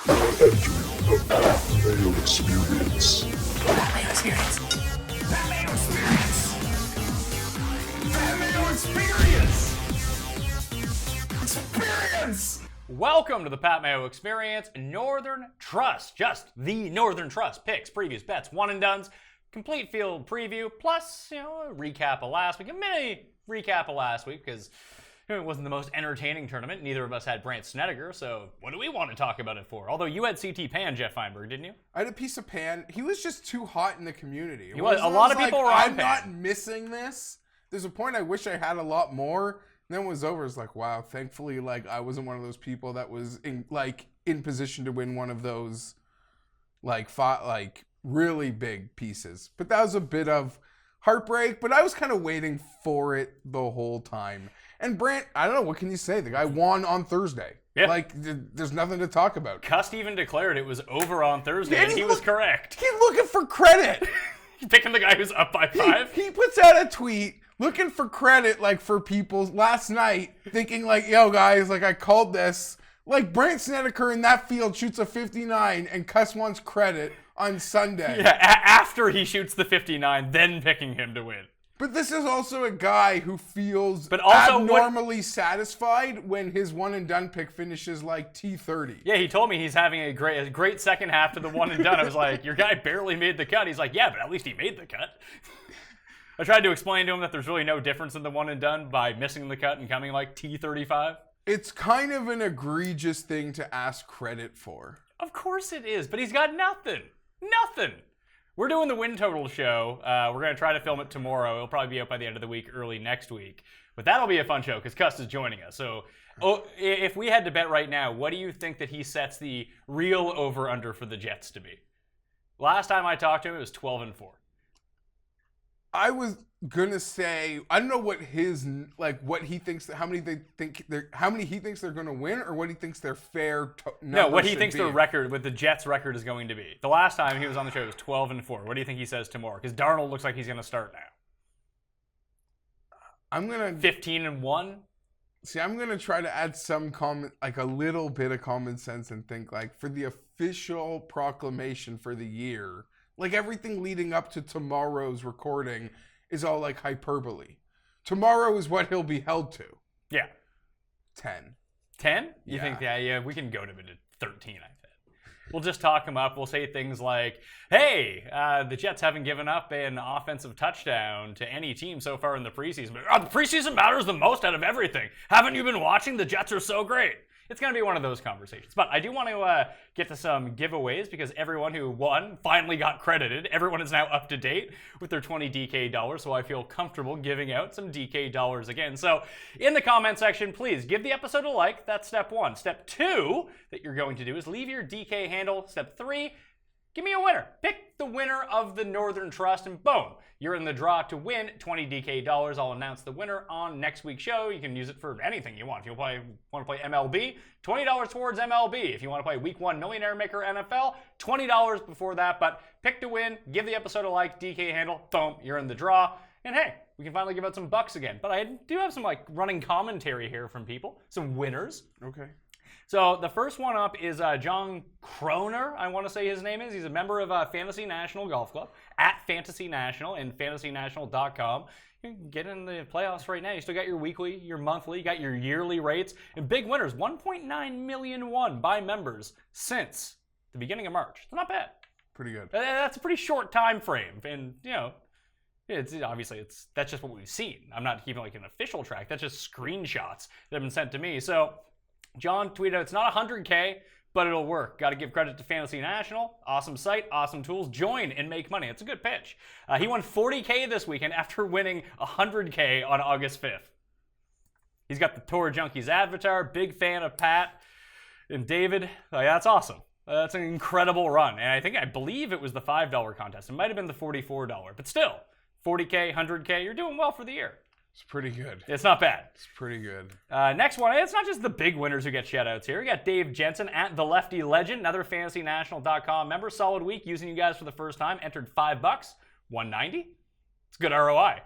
The Mayo Experience. Mayo Experience. Mayo Experience. Mayo Experience. Experience. Welcome to the Pat Mayo Experience. Northern Trust, just the Northern Trust picks, previews, bets, one and dones, complete field preview, plus a recap of last week, a mini recap of last week because it wasn't the most entertaining tournament. Neither of us had Brant Snedeker, so what do we want to talk about it for? Although you had CT Pan, Geoff Fienberg, didn't you? I had a piece of Pan. He was just too hot in the community. He was. A lot of people were on I'm Pan. not missing this. There's a point I wish I had a lot more. And then when it was over, it's like, wow, thankfully, I wasn't one of those people that was in position to win one of those really big pieces. But that was a bit of heartbreak, but I was kind of waiting for it the whole time. And Brant, I don't know, what can you say? The guy won on Thursday. Yeah. There's nothing to talk about. Cust even declared it was over on Thursday, and he was correct. He's looking for credit. Picking the guy who's up by 5. He puts out a tweet looking for credit, for people last night, thinking yo guys, I called this. Brant Snedeker in that field shoots a 59 and Cuss wants credit on Sunday. Yeah, after he shoots the 59, then picking him to win. But this is also a guy who feels abnormally satisfied when his one and done pick finishes T30. Yeah, he told me he's having a great second half to the one and done. I was like, your guy barely made the cut. He's like, yeah, but at least he made the cut. I tried to explain to him that there's really no difference in the one and done by missing the cut and coming T35. It's kind of an egregious thing to ask credit for. Of course it is, but he's got nothing. Nothing. We're doing the win total show. We're going to try to film it tomorrow. It'll probably be out by the end of the week, early next week. But that'll be a fun show because Cust is joining us. So if we had to bet right now, what do you think that he sets the real over-under for the Jets to be? Last time I talked to him, it was 12-4. I was gonna say I don't know what his what he thinks, how many he thinks they're gonna win, or what he thinks their fair no, what he thinks their record with the Jets record is going to be. The last time he was on the show it was 12-4. What do you think he says tomorrow? Because Darnold looks like he's gonna start now. I'm gonna 15-1. See, I'm gonna try to add some a little bit of common sense and think for the official proclamation for the year. Everything leading up to tomorrow's recording is all hyperbole. Tomorrow is what he'll be held to. Yeah. 10. 10? You think, yeah, we can go to 13, I think. We'll just talk him up. We'll say things like, hey, the Jets haven't given up an offensive touchdown to any team so far in the preseason. But the preseason matters the most out of everything. Haven't you been watching? The Jets are so great. It's going to be one of those conversations. But I do want to get to some giveaways because everyone who won finally got credited. Everyone is now up to date with their 20 DK dollars, so I feel comfortable giving out some DK dollars again. So in the comment section, please give the episode a like. That's step 1. Step 2 that you're going to do is leave your DK handle. Step 3, give me a winner. Pick the winner of the Northern Trust, and boom, you're in the draw to win 20 DK dollars. I'll announce the winner on next week's show. You can use it for anything you want. If you want to play MLB, $20 towards MLB. If you want to play Week 1 Millionaire Maker NFL, $20 before that. But pick to win, give the episode a like, DK handle, boom, you're in the draw. And hey, we can finally give out some bucks again. But I do have some running commentary here from people, some winners. Okay. So the first one up is John Kroner, I want to say his name is. He's a member of Fantasy National Golf Club, at Fantasy National and fantasynational.com. You can get in the playoffs right now. You still got your weekly, your monthly, you got your yearly rates. And big winners, 1.9 million won by members since the beginning of March. It's not bad. Pretty good. That's a pretty short time frame. And, it's obviously that's just what we've seen. I'm not keeping an official track. That's just screenshots that have been sent to me. So John tweeted out, it's not 100K, but it'll work. Got to give credit to Fantasy National. Awesome site, awesome tools. Join and make money. It's a good pitch. He won 40K this weekend after winning 100K on August 5th. He's got the Tour Junkies avatar. Big fan of Pat and David. That's awesome. That's an incredible run. And I believe it was the $5 contest. It might have been the $44. But still, 40K, 100K, you're doing well for the year. It's pretty good. It's not bad. It's pretty good. Next one, it's not just the big winners who get shout-outs here. We got Dave Jensen at The Lefty Legend, another FantasyNational.com member. Solid week using you guys for the first time. Entered $5, $190. It's good ROI. I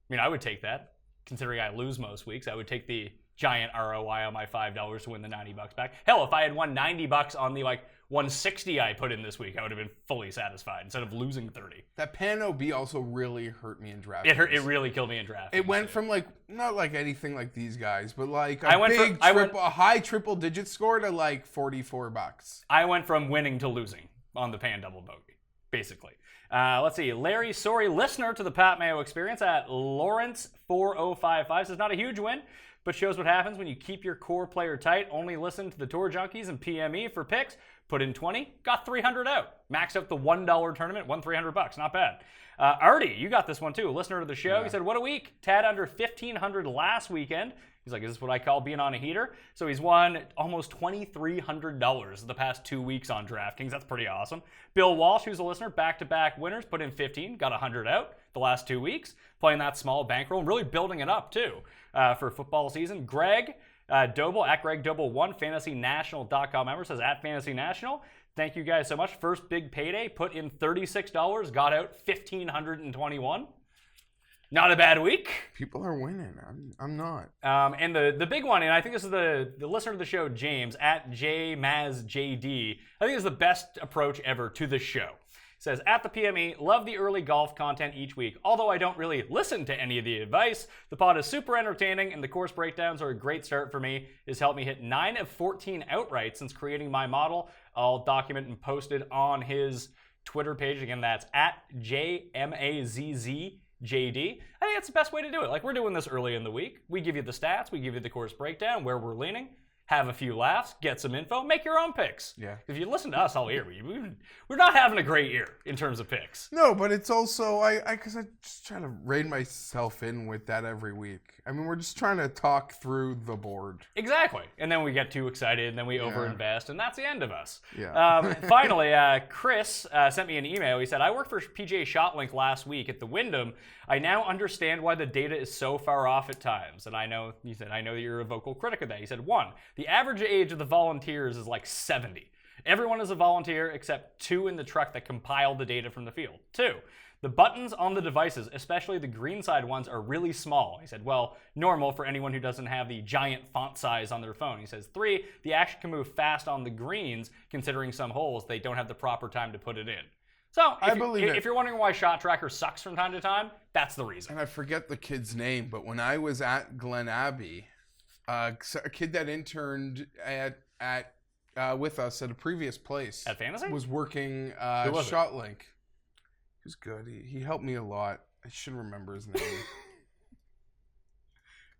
mean, I would take that. Considering I lose most weeks, I would take the giant ROI on my $5 to win the $90 back. Hell, if I had won $90 on the 160 I put in this week, I would have been fully satisfied instead of losing 30. That Pan OB also really hurt me in DraftKings. It really killed me in DraftKings. It went from not like anything like these guys, but like a high triple digit score to like $44. I went from winning to losing on the Pan double bogey, basically. Let's see. Larry, sorry, listener to the Pat Mayo Experience at Lawrence4055 says, not a huge win, but shows what happens when you keep your core player tight, only listen to the Tour Junkies and PME for picks, put in 20, got 300 out. Maxed out the $1 tournament, won $300. Not bad. Artie, you got this one too. Listener to the show. Yeah. He said, what a week. Tad under 1,500 last weekend. He's like, is this what I call being on a heater? So he's won almost $2,300 the past 2 weeks on DraftKings. That's pretty awesome. Bill Walsh, who's a listener, back-to-back winners, put in 15, got 100 out the last 2 weeks, playing that small bankroll, really building it up too for football season. Greg Doble, at Greg Doble1, FantasyNational.com member, says, at Fantasy National, thank you guys so much. First big payday, put in $36, got out $1,521. Not a bad week. People are winning. I'm not. And the big one, and I think this is the listener to the show, James, at JMazJD. I think this is the best approach ever to the show. Says, at the PME, love the early golf content each week. Although I don't really listen to any of the advice, the pod is super entertaining and the course breakdowns are a great start for me. It's helped me hit 9 of 14 outright since creating my model. I'll document and post it on his Twitter page. Again, that's at JMAZZJD. I think that's the best way to do it. We're doing this early in the week. We give you the stats, we give you the course breakdown, where we're leaning, have a few laughs, get some info, make your own picks. Yeah. If you listen to us all year, we're not having a great year in terms of picks. No, but it's also, because I just try to rein myself in with that every week. I mean, we're just trying to talk through the board. Exactly. And then we get too excited, and then we overinvest, and that's the end of us. Yeah. Finally, Chris sent me an email. He said, I worked for PGA ShotLink last week at the Wyndham. I now understand why the data is so far off at times. And I know that you're a vocal critic of that. He said, 1, the average age of the volunteers is 70. Everyone is a volunteer except 2 in the truck that compile the data from the field. 2, the buttons on the devices, especially the greenside ones, are really small. He said, well, normal for anyone who doesn't have the giant font size on their phone. He says, 3, the action can move fast on the greens, considering some holes they don't have the proper time to put it in. So, if you're wondering why Shot Tracker sucks from time to time, that's the reason. And I forget the kid's name, but when I was at Glen Abbey, a kid that interned with us at a previous place at Fantasy was working ShotLink. He was good. He helped me a lot. I should remember his name.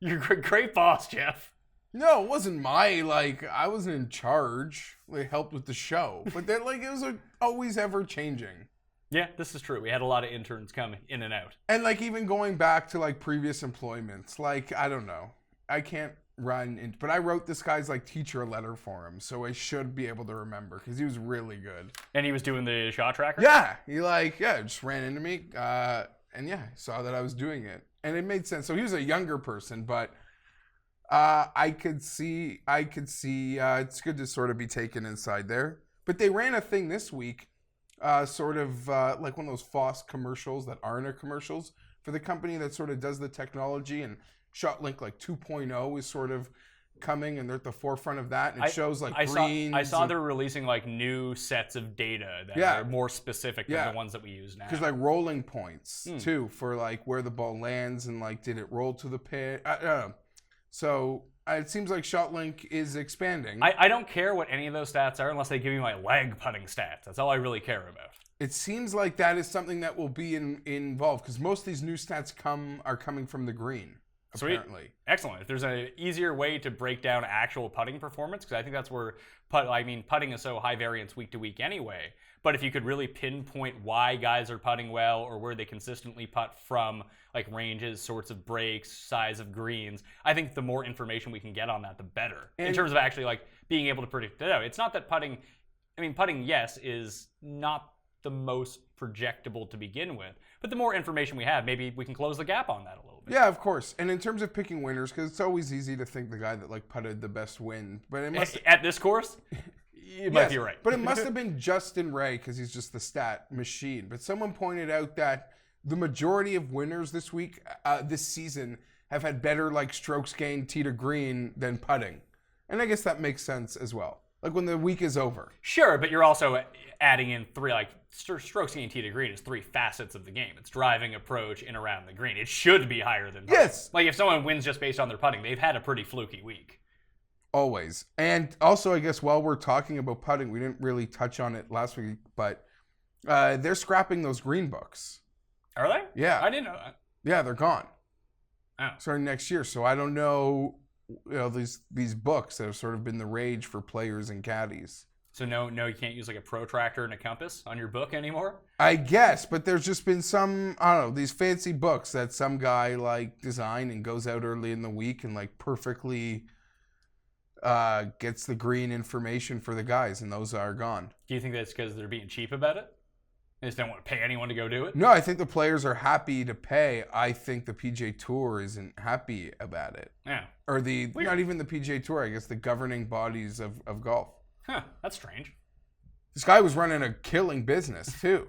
You're a great boss, Jeff. No, it wasn't I wasn't in charge. They helped with the show. But then, it was always ever changing. Yeah, this is true. We had a lot of interns come in and out. And, even going back to, previous employments. I don't know. I can't run in, but I wrote this guy's, teacher letter for him. So I should be able to remember, because he was really good. And he was doing the Shot Tracker? Yeah. He, just ran into me. And, yeah, saw that I was doing it. And it made sense. So he was a younger person, but... I could see it's good to sort of be taken inside there. But they ran a thing this week, sort of like one of those Foss commercials that aren't commercials for the company that sort of does the technology, and ShotLink 2.0 is sort of coming, and they're at the forefront of that, and it shows greens. I saw they're releasing new sets of data that are more specific than the ones that we use now. Because rolling points too, for where the ball lands and did it roll to the pin. So it seems like ShotLink is expanding. I don't care what any of those stats are unless they give me my leg putting stats. That's all I really care about. It seems like that is something that will be involved, because most of these new stats are coming from the green. Sweet. Apparently. Excellent. If there's an easier way to break down actual putting performance, because I think that's where putting is so high variance week to week anyway. But if you could really pinpoint why guys are putting well, or where they consistently putt from, ranges, sorts of breaks, size of greens, I think the more information we can get on that, the better. In terms of actually being able to predict it out. It's not that putting, yes, is not the most projectable to begin with, but the more information we have, maybe we can close the gap on that a little bit. Yeah, of course. And in terms of picking winners, because it's always easy to think the guy that putted the best win, but it must at this course. You might be right. But it must have been Justin Ray, because he's just the stat machine. But someone pointed out that the majority of winners this week, this season, have had better like strokes gained tee to green than putting. And I guess that makes sense as well. Like when the week is over. Sure, but you're also adding in three, like, strokes gained tee to green is three facets of the game. It's driving, approach, in around the green. It should be higher than putting. Yes. Like, if someone wins just based on their putting, they've had a pretty fluky week. Always. And also, I guess while we're talking about putting, we didn't really touch on it last week, but they're scrapping those green books. Are they? Yeah. I didn't know that. Yeah, they're gone. Oh. Starting next year. So I don't know, these books that have sort of been the rage for players and caddies. So no, you can't use like a protractor and a compass on your book anymore? I guess, but there's just been some, I don't know, these fancy books that some guy like designed and goes out early in the week and like perfectly gets the green information for the guys, and those are gone. Do you think that's because they're being cheap about it? They just don't want to pay anyone to go do it? No, I think the players are happy to pay. I think the PGA Tour isn't happy about it. Yeah. Or not even the PGA Tour, I guess the governing bodies of golf. Huh, that's strange. This guy was running a killing business too.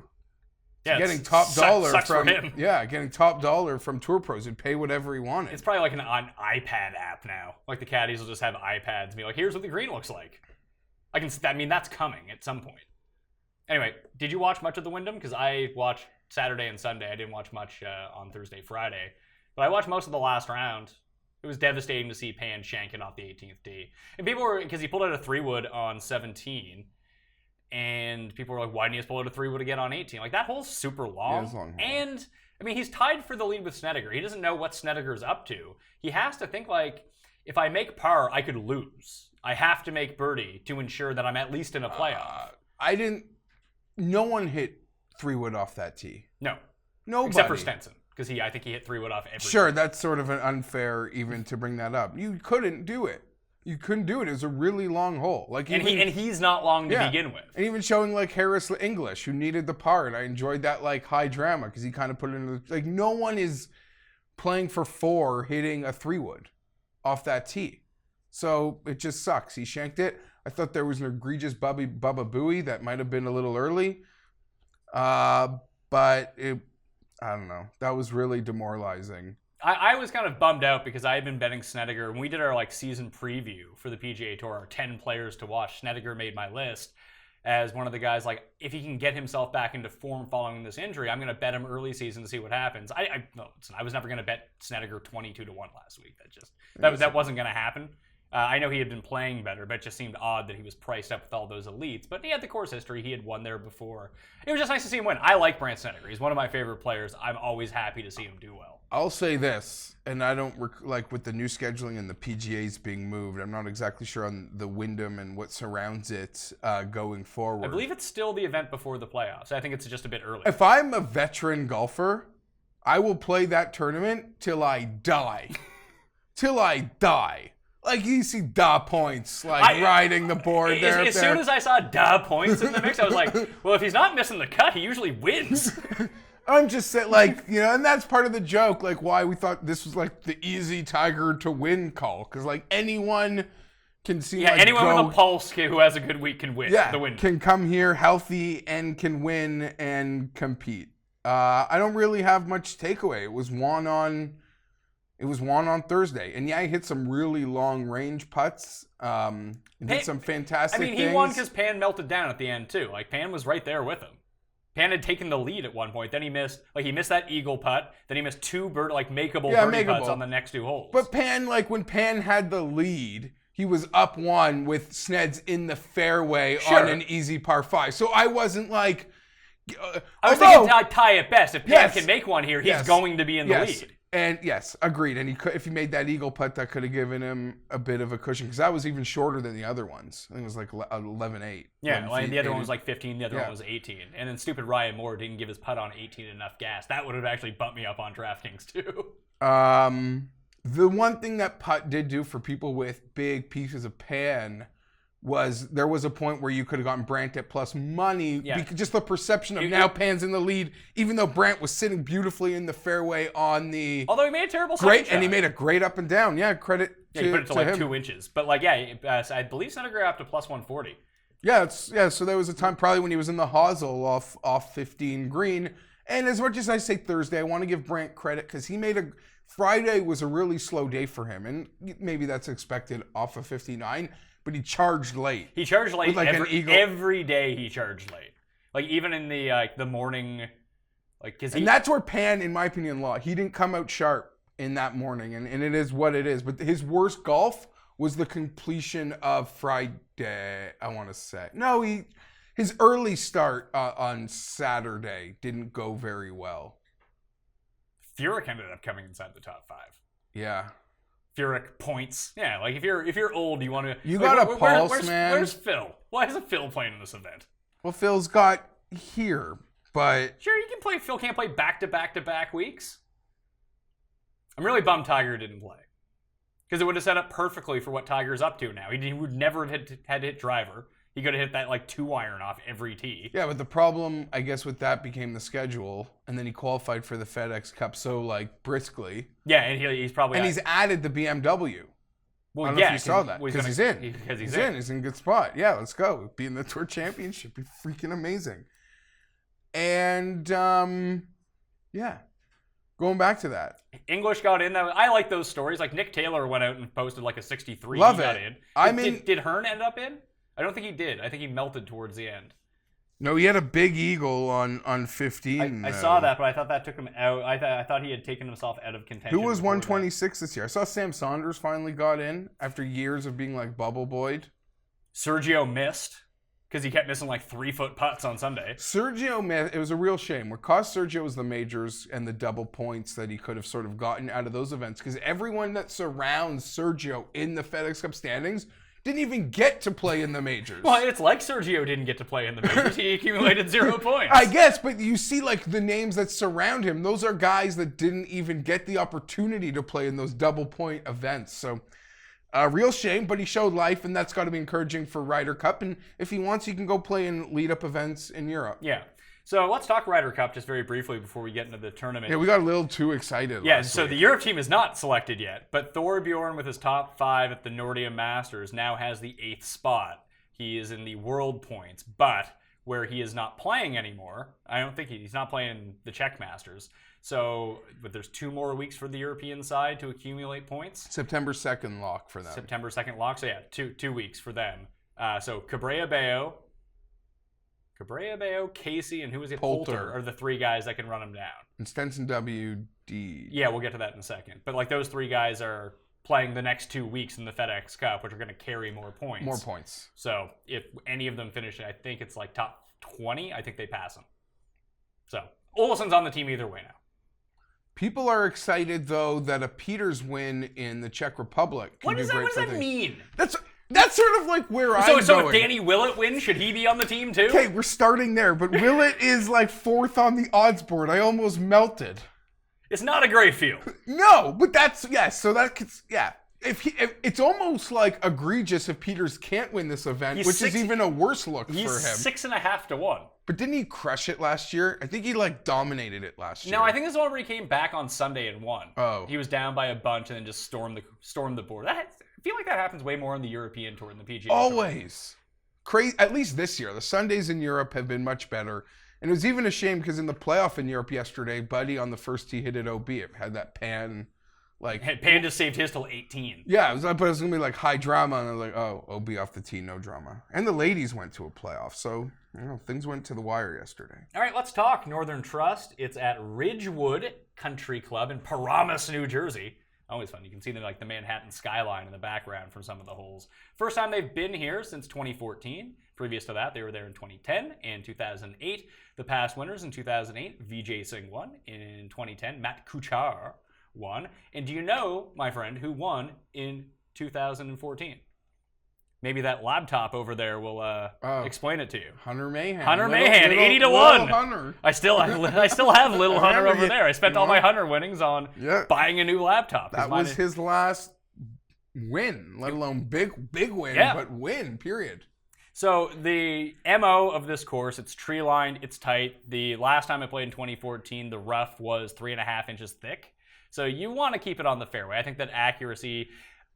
Yeah, getting top dollar sucks from for him. Yeah, getting top dollar from tour pros. He'd pay whatever he wanted. It's probably like an iPad app now. Like the caddies will just have iPads and be like, here's what the green looks like. I mean, that's coming at some point. Anyway, did you watch much of the Wyndham? Because I watched Saturday and Sunday. I didn't watch much on Thursday, Friday. But I watched most of the last round. It was devastating to see Pan shanking off the 18th tee. And people were, because he pulled out a 3-wood on 17. And people were like, why didn't he just pull out a 3-wood again on 18? Like, that hole's super long. Yeah, it's a long hole. And, I mean, he's tied for the lead with Snedeker. He doesn't know what Snedeker's up to. He has to think, like, if I make par, I could lose. I have to make birdie to ensure that I'm at least in a playoff. No one hit 3-wood off that tee. No. Nobody. Except for Stenson. Because I think he hit 3-wood off every Sure, that's sort of an unfair even to bring that up. You couldn't do it. You couldn't do it. It was a really long hole. Like and he's not long to begin with. And even showing like Harris English, who needed the par, and I enjoyed that like high drama because he kind of put it into like no one is playing for 4 hitting a 3-wood off that tee. So it just sucks. He shanked it. I thought there was an egregious Bubba Booey that might have been a little early. But I don't know. That was really demoralizing. I was kind of bummed out because I had been betting Snedeker. When we did our like season preview for the PGA Tour, our 10 players to watch, Snedeker made my list as one of the guys, like, if he can get himself back into form following this injury, I'm going to bet him early season to see what happens. I was never going to bet Snedeker 22-1 last week. That wasn't going to happen. I know he had been playing better, but it just seemed odd that he was priced up with all those elites. But he had the course history. He had won there before. It was just nice to see him win. I like Brandt Snedeker. He's one of my favorite players. I'm always happy to see him do well. I'll say this, and I don't like with the new scheduling and the PGAs being moved, I'm not exactly sure on the Wyndham and what surrounds it going forward. I believe it's still the event before the playoffs. I think it's just a bit early. If I'm a veteran golfer, I will play that tournament till I die. Till I die. Like, you see Da Points, riding the board there. As soon as I saw Da Points in the mix, I was like, well, if he's not missing the cut, he usually wins. I'm just saying, like, and that's part of the joke, like, why we thought this was, like, the easy Tiger to win call. Because, like, anyone can see, anyone with a pulse who has a good week can win the win. Can come here healthy and can win and compete. I don't really have much takeaway. It was won on Thursday. And he hit some really long range putts. Did some fantastic things. He won because Pan melted down at the end too. Like, Pan was right there with him. Pan had taken the lead at one point. Then he missed that eagle putt. Then he missed 2 makeable birdie putts on the next 2 holes. But Pan, like, when Pan had the lead, he was up 1 with Sneds in the fairway on an easy par 5. So I wasn't like... I was thinking tie at best. If Pan can make one here, he's going to be in the lead. And yes, agreed. And if he made that eagle putt, that could have given him a bit of a cushion because that was even shorter than the other ones. I think it was like 11-8. Yeah, like the other one was like 15. The other one was 18. And then stupid Ryan Moore didn't give his putt on 18 enough gas. That would have actually bumped me up on DraftKings too. The one thing that putt did do for people with big pieces of Pan was there was a point where you could have gotten Brandt at plus money. Because just the perception of now Pan's in the lead, even though Brandt was sitting beautifully in the fairway on the... Although he made a terrible great, shot. and he made a great up and down. Yeah, credit to he put it to like him. 2 inches. But like, I believe Snedeker got up to plus 140. Yeah, so there was a time probably when he was in the hosel off 15 green. And as much as I say Thursday, I want to give Brandt credit because he made Friday was a really slow day for him, and maybe that's expected off of 59, but he charged late. He charged late With, like, every day he charged late. Like, even in the morning, like, and that's where Pan, in my opinion, lost. He didn't come out sharp in that morning, and it is what it is. But his worst golf was the completion of Friday, I want to say. No, his early start on Saturday didn't go very well. Furyk ended up coming inside the top 5. Yeah. Furyk points. Yeah, like if you're old, you want to. You got a pulse, man. Where's Phil? Why isn't Phil playing in this event? Well, Phil's got here, but sure, you can play. Phil can't play back weeks. I'm really bummed Tiger didn't play, because it would have set up perfectly for what Tiger's up to now. He would never have had to hit driver. He could have hit that like 2-iron off every tee. Yeah, but the problem, I guess, with that became the schedule, and then he qualified for the FedEx Cup so like briskly. Yeah, and he's probably he's added the BMW. Well, I don't know if you saw that because he's in. Because he's in. He's in a good spot. Yeah, let's go. Be in the Tour Championship. Be freaking amazing. And yeah, going back to that. English got in. I like those stories. Like Nick Taylor went out and posted like a 63. Love he it. Got in. Did Hearn end up in? I don't think he did. I think he melted towards the end. No, he had a big eagle on 15. I saw that, but I thought that took him out. I thought he had taken himself out of contention. Who was 126 this year? I saw Sam Saunders finally got in after years of being like bubble boyed. Sergio missed because he kept missing like 3-foot putts on Sunday. Sergio missed. It was a real shame. What cost Sergio was the majors and the double points that he could have sort of gotten out of those events, because everyone that surrounds Sergio in the FedEx Cup standings didn't even get to play in the majors. Well, it's like Sergio didn't get to play in the majors. He accumulated 0 points. I guess, but you see like the names that surround him. Those are guys that didn't even get the opportunity to play in those double point events. So, real shame, but he showed life, and that's got to be encouraging for Ryder Cup. And if he wants, he can go play in lead-up events in Europe. Yeah. So let's talk Ryder Cup just very briefly before we get into the tournament. Yeah, we got a little too excited. Yeah, so the Europe team is not selected yet, but Thorbjorn with his top 5 at the Nordea Masters now has the 8th spot. He is in the world points, but where he is not playing anymore, I don't think he's not playing the Czech Masters. So, but there's 2 more weeks for the European side to accumulate points. September 2nd lock for them. September 2nd lock, so yeah, two weeks for them. So Cabrera Bello, Casey, and who was it? Poulter are the 3 guys that can run him down. And Stenson WD. Yeah, we'll get to that in a second. But like those 3 guys are playing the next 2 weeks in the FedEx Cup, which are going to carry more points. More points. So if any of them finish, I think it's like top 20, I think they pass him. So Oleson's on the team either way now. People are excited, though, that a Peters win in the Czech Republic can do great. What does that mean? That's sort of like where I'm going. So if Danny Willett wins, should he be on the team too? Okay, we're starting there, but Willett is like 4th on the odds board. I almost melted. It's not a great field. No, but that's, yes, so that could, yeah. If it's almost like egregious if Peters can't win this event, which is even a worse look for him. He's 6.5 to 1. But didn't he crush it last year? I think he like dominated it last year. No, I think this is one where he came back on Sunday and won. Oh. He was down by a bunch and then just stormed the board. I feel like that happens way more on the European Tour than the PGA Tour. Always. Crazy. At least this year. The Sundays in Europe have been much better. And it was even a shame because in the playoff in Europe yesterday, Buddy on the first tee hit it OB. It had that pan. Pan just saved his till 18. Yeah, but it was going to be like high drama. And I was like, oh, OB off the tee, no drama. And the ladies went to a playoff. So, things went to the wire yesterday. All right, let's talk Northern Trust. It's at Ridgewood Country Club in Paramus, New Jersey. Always fun. You can see the Manhattan skyline in the background from some of the holes. First time they've been here since 2014. Previous to that, they were there in 2010 and 2008. The past winners in 2008, Vijay Singh won. In 2010, Matt Kuchar won. And do you know, my friend, who won in 2014? Maybe that laptop over there will explain it to you. Hunter Mahan. Hunter Mahan, 80 to 1. Hunter. I still have little Hunter over there. I spent all my Hunter winnings on buying a new laptop. That was his last win, let alone big win, but win, period. So the MO of this course, it's tree lined, it's tight. The last time I played in 2014, the rough was 3.5 inches thick. So you want to keep it on the fairway. I think that accuracy,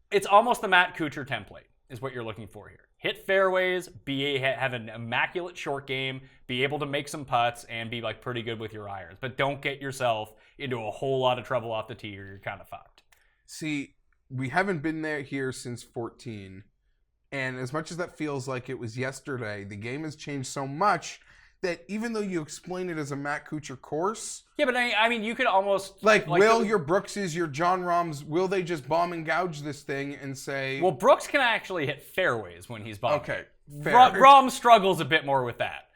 it's almost the Matt Kuchar template is what you're looking for here. hit fairways, have an immaculate short game, be able to make some putts, and be like pretty good with your irons. But don't get yourself into a whole lot of trouble off the tee or you're kind of fucked. See, we haven't been there here since 14. And as much as that feels like it was yesterday, the game has changed so much that even though you explain it as a Matt Kuchar course... Yeah, but I mean, you could almost... will your Brookses, your John Rahms, will they just bomb and gouge this thing and say... Well, Brooks can actually hit fairways when he's bombing. Okay, fair. Rahm struggles a bit more with that.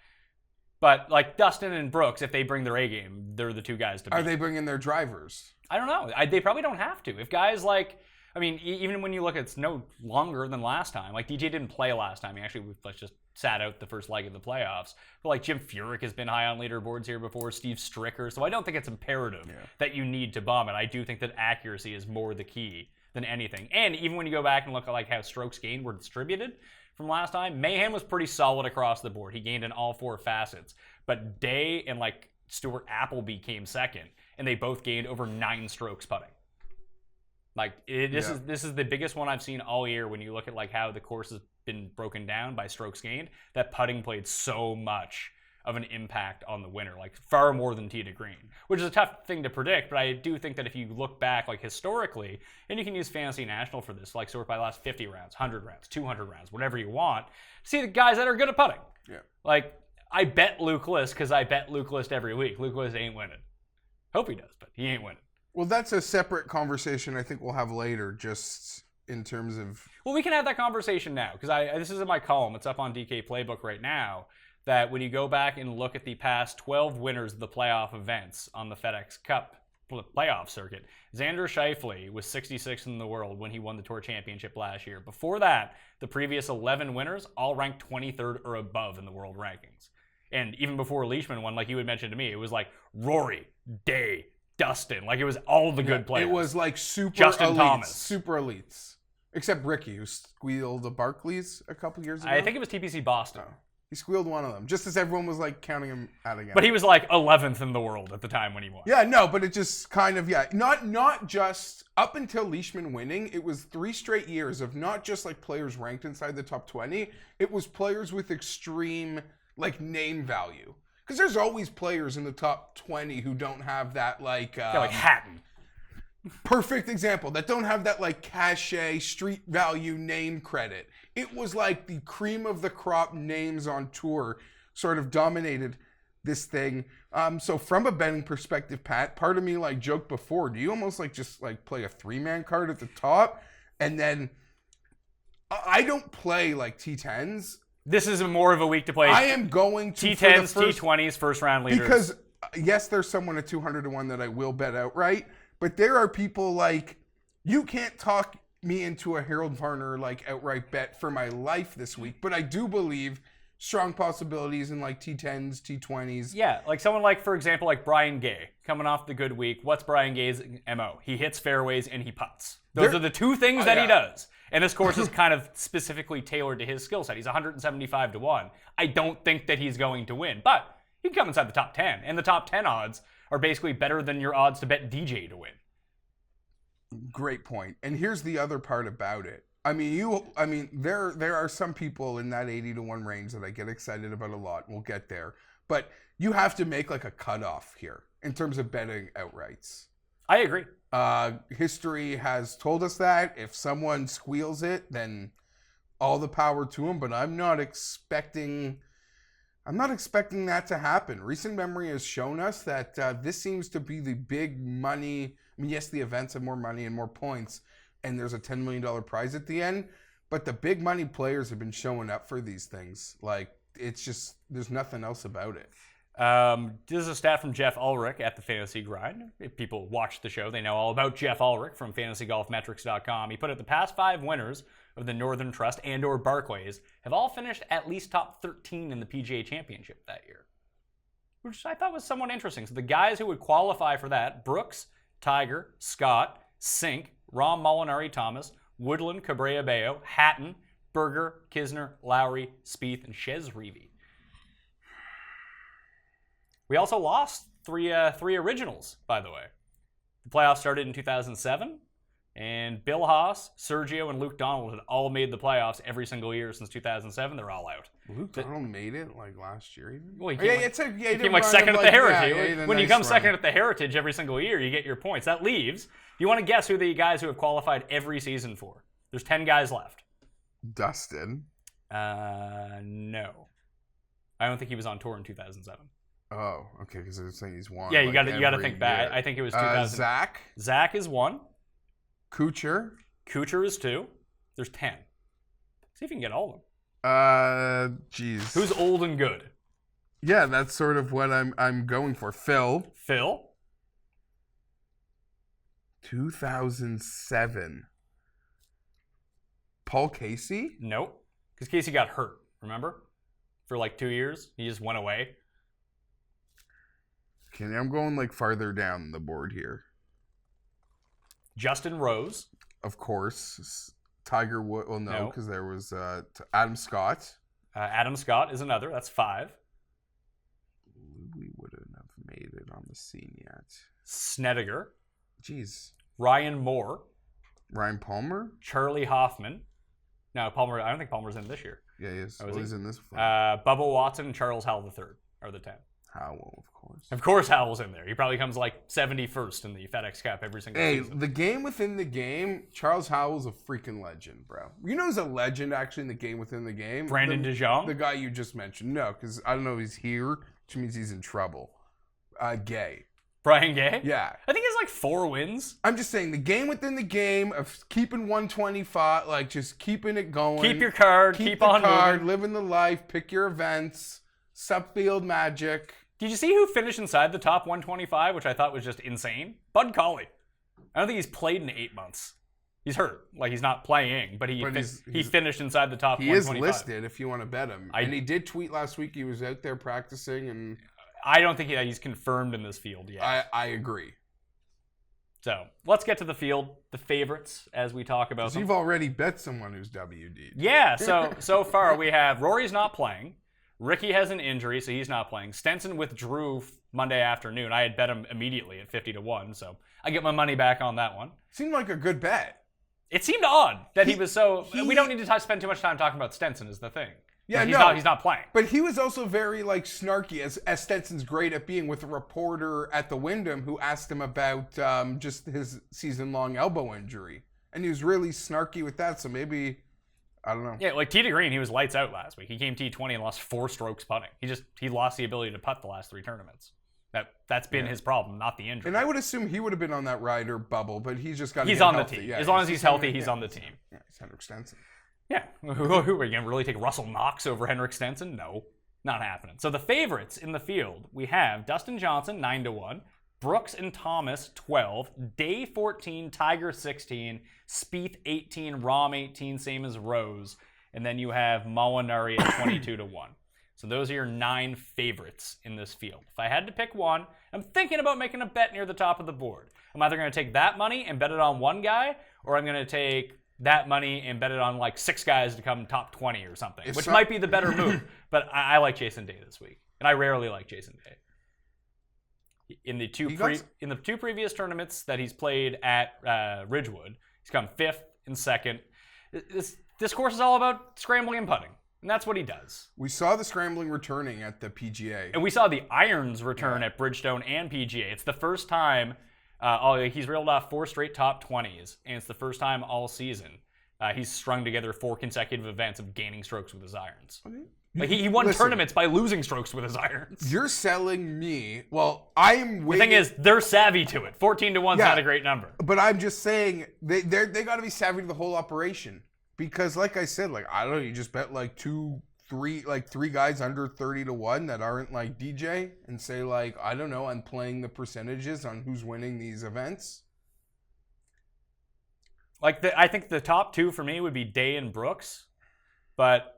But, like, Dustin and Brooks, if they bring their A-game, they're the two guys to beat. Are they bringing their drivers? I don't know. They probably don't have to. If guys like... I mean, even when you look, it's no longer than last time. Like, DJ didn't play last time. He actually just sat out the first leg of the playoffs. But, like, Jim Furyk has been high on leaderboards here before, Steve Stricker. So I don't think it's imperative that you need to bomb it. I do think that accuracy is more the key than anything. And even when you go back and look at, like, how strokes gained were distributed from last time, Mayhem was pretty solid across the board. He gained in all four facets. But Day and, like, Stuart Appleby came second, and they both gained over 9 strokes putting. Like, this is the biggest one I've seen all year when you look at, like, how the course has been broken down by strokes gained. That putting played so much of an impact on the winner, like, far more than tee to green, which is a tough thing to predict, but I do think that if you look back, like, historically, and you can use Fantasy National for this, like, sort by the last 50 rounds, 100 rounds, 200 rounds, whatever you want, see the guys that are good at putting. Yeah. Like, I bet Luke List because I bet Luke List every week. Luke List ain't winning. Hope he does, but he ain't winning. Well, that's a separate conversation I think we'll have later, just in terms of... Well, we can have that conversation now, because this is in my column. It's up on DK Playbook right now, that when you go back and look at the past 12 winners of the playoff events on the FedEx Cup playoff circuit, Xander Schauffele was 66th in the world when he won the Tour Championship last year. Before that, the previous 11 winners all ranked 23rd or above in the world rankings. And even before Leishman won, like you had mentioned to me, it was like Rory, Day, Dustin. Like, it was all the good players. It was like super Justin elites. Thomas. Super elites. Except Ricky, who squealed the Barclays a couple years ago. I think it was TPC Boston. Oh. He squealed one of them, just as everyone was, like, counting him out again. But he was, like, 11th in the world at the time when he won. Yeah, no, but it just kind of, not just up until Leishman winning, it was 3 straight years of not just, like, players ranked inside the top 20. It was players with extreme, like, name value. Because there's always players in the top 20 who don't have that, like... like Hatton. Perfect example. That don't have that, like, cachet, street value name credit. It was like the cream of the crop names on tour sort of dominated this thing. So from a betting perspective, Pat, part of me, like, joked before, do you almost, like, just, like, play a 3-man card at the top? And then I don't play, like, T10s. This is more of a week to play. I am going to T10s, T20s, first round leaders. Because, yes, there's someone at 200 to 1 that I will bet outright, but there are people like, you can't talk me into a Harold Varner, like, outright bet for my life this week, but I do believe strong possibilities in, like, T10s, T20s. Yeah, like someone like, for example, like Brian Gay, coming off the good week. What's Brian Gay's MO? He hits fairways and he putts. Those are the two things that he does. And this course is kind of specifically tailored to his skill set. He's 175 to 1. I don't think that he's going to win, but he can come inside the top 10. And the top 10 odds are basically better than your odds to bet DJ to win. Great point. And here's the other part about it. I mean, there are some people in that 80 to 1 range that I get excited about a lot. We'll get there. But you have to make, like, a cutoff here in terms of betting outrights. I agree. History has told us that. If someone squeals it, then all the power to them. But I'm not expecting that to happen. Recent memory has shown us that this seems to be the big money. I mean, yes, the events have more money and more points, and there's a $10 million prize at the end. But the big money players have been showing up for these things. Like, it's just, there's nothing else about it. This is a stat from Jeff Ulrich at the Fantasy Grind. If people watch the show, they know all about Jeff Ulrich from fantasygolfmetrics.com. He put it the past 5 winners of the Northern Trust and or Barclays have all finished at least top 13 in the PGA Championship that year, which I thought was somewhat interesting. So the guys who would qualify for that: Brooks, Tiger, Scott, Sink, Rahm, Molinari, Thomas, Woodland, Cabrera Bello, Hatton, Berger, Kisner, Lowry, Spieth, and Chez Reavie. We also lost three originals, by the way. The playoffs started in 2007. And Bill Haas, Sergio, and Luke Donald had all made the playoffs every single year since 2007. They're all out. Luke Donald made it like last year even? Well, he came like second at the Heritage. When you come second at the Heritage every single year, you get your points. That leaves, you want to guess who the guys who have qualified every season for? There's 10 guys left. Dustin. No. I don't think he was on tour in 2007. Oh, okay, because I was saying he's won. Yeah, you got to think back. year. I think it was 2000. Zach. Zach is 1. Kuchar. Kuchar is 2. There's 10. See if you can get all of them. Jeez. Who's old and good? Yeah, that's sort of what I'm going for. Phil. 2007. Paul Casey? Nope. Because Casey got hurt, remember? For like 2 years. He just went away. Okay, I'm going like farther down the board here. Justin Rose. Of course. Tiger Woods. Well, no, No. because there was Adam Scott. Adam Scott is another. That's 5. We wouldn't have made it on the scene yet. Snedeker. Jeez. Ryan Moore. Ryan Palmer? Charlie Hoffman. No, Palmer. I don't think Palmer's in this year. Yeah, he is. Oh, Well, is he's he? in this one. Bubba Watson and Charles Howell III are the 10. Howell, of course. Of course Howell's in there. He probably comes like 71st in the FedEx Cup every single Hey, season. the game within the game, Charles Howell's a freaking legend, bro. You know who's a legend, actually, in the game within the game? Brandon DeJong? The guy you just mentioned. No, because I don't know if he's here, which means he's in trouble. Gay. Brian Gay? Yeah. I think he has like 4 wins. I'm just saying, the game within the game of keeping 125, like just keeping it going. Keep your card. Keep the on card, moving. living the life, pick your events, Subfield Magic. Did you see who finished inside the top 125, which I thought was just insane? Bud Colley. I don't think he's played in 8 months. He's hurt. Like, he's not playing, but he finished inside the top 125. He is listed if you want to bet him. And he did tweet last week he was out there practicing, and I don't think he's confirmed in this field yet. I agree. So, let's get to the field, the favorites, as we talk about them. You've already bet someone who's WD. Yeah, so far we have Rory's not playing. Ricky has an injury, so he's not playing. Stenson withdrew Monday afternoon. I had bet him immediately at 50-1, so I get my money back on that one. Seemed like a good bet. It seemed odd that he was so... we don't need to spend too much time talking about Stenson is the thing. Yeah, he's not playing. But he was also very like snarky, as Stenson's great at being, with a reporter at the Wyndham who asked him about just his season-long elbow injury. And he was really snarky with that, so maybe... I don't know. Yeah, like Tee to Green, he was lights out last week. He came T20 and lost 4 strokes putting. He lost the ability to putt the last 3 tournaments. That's been his problem, not the injury. And I would assume he would have been on that Ryder bubble, but he's just got to He's get on healthy. the team. Yeah, as long as he's healthy, he's on the team. Yeah, he's Henrik Stenson. Yeah. Who are you going to really take Russell Knox over Henrik Stenson? No, not happening. So the favorites in the field, we have Dustin Johnson, 9-1. Brooks and Thomas, 12. Day, 14. Tiger, 16. Spieth, 18. Rahm, 18. Same as Rose. And then you have Molinari at 22-1. So those are your 9 favorites in this field. If I had to pick one, I'm thinking about making a bet near the top of the board. I'm either going to take that money and bet it on one guy, or I'm going to take that money and bet it on like 6 guys to come top 20 or something, which might be the better move. But I like Jason Day this week, and I rarely like Jason Day. In the two previous tournaments that he's played at Ridgewood, he's come 5th and 2nd. This course is all about scrambling and putting, and that's what he does. We saw the scrambling returning at the PGA. And we saw the irons return at Bridgestone and PGA. It's the first time he's reeled off 4 straight top 20s, and it's the first time all season he's strung together 4 consecutive events of gaining strokes with his irons. Okay. Like he won tournaments by losing strokes with his irons. You're selling me. Well, I'm waiting. The thing is, they're savvy to it. 14-1's not a great number. But I'm just saying they got to be savvy to the whole operation. Because, like I said, like I don't know, you just bet like 3 guys under 30-1 that aren't like DJ, and say like I don't know, I'm playing the percentages on who's winning these events. Like I think the top 2 for me would be Day and Brooks, but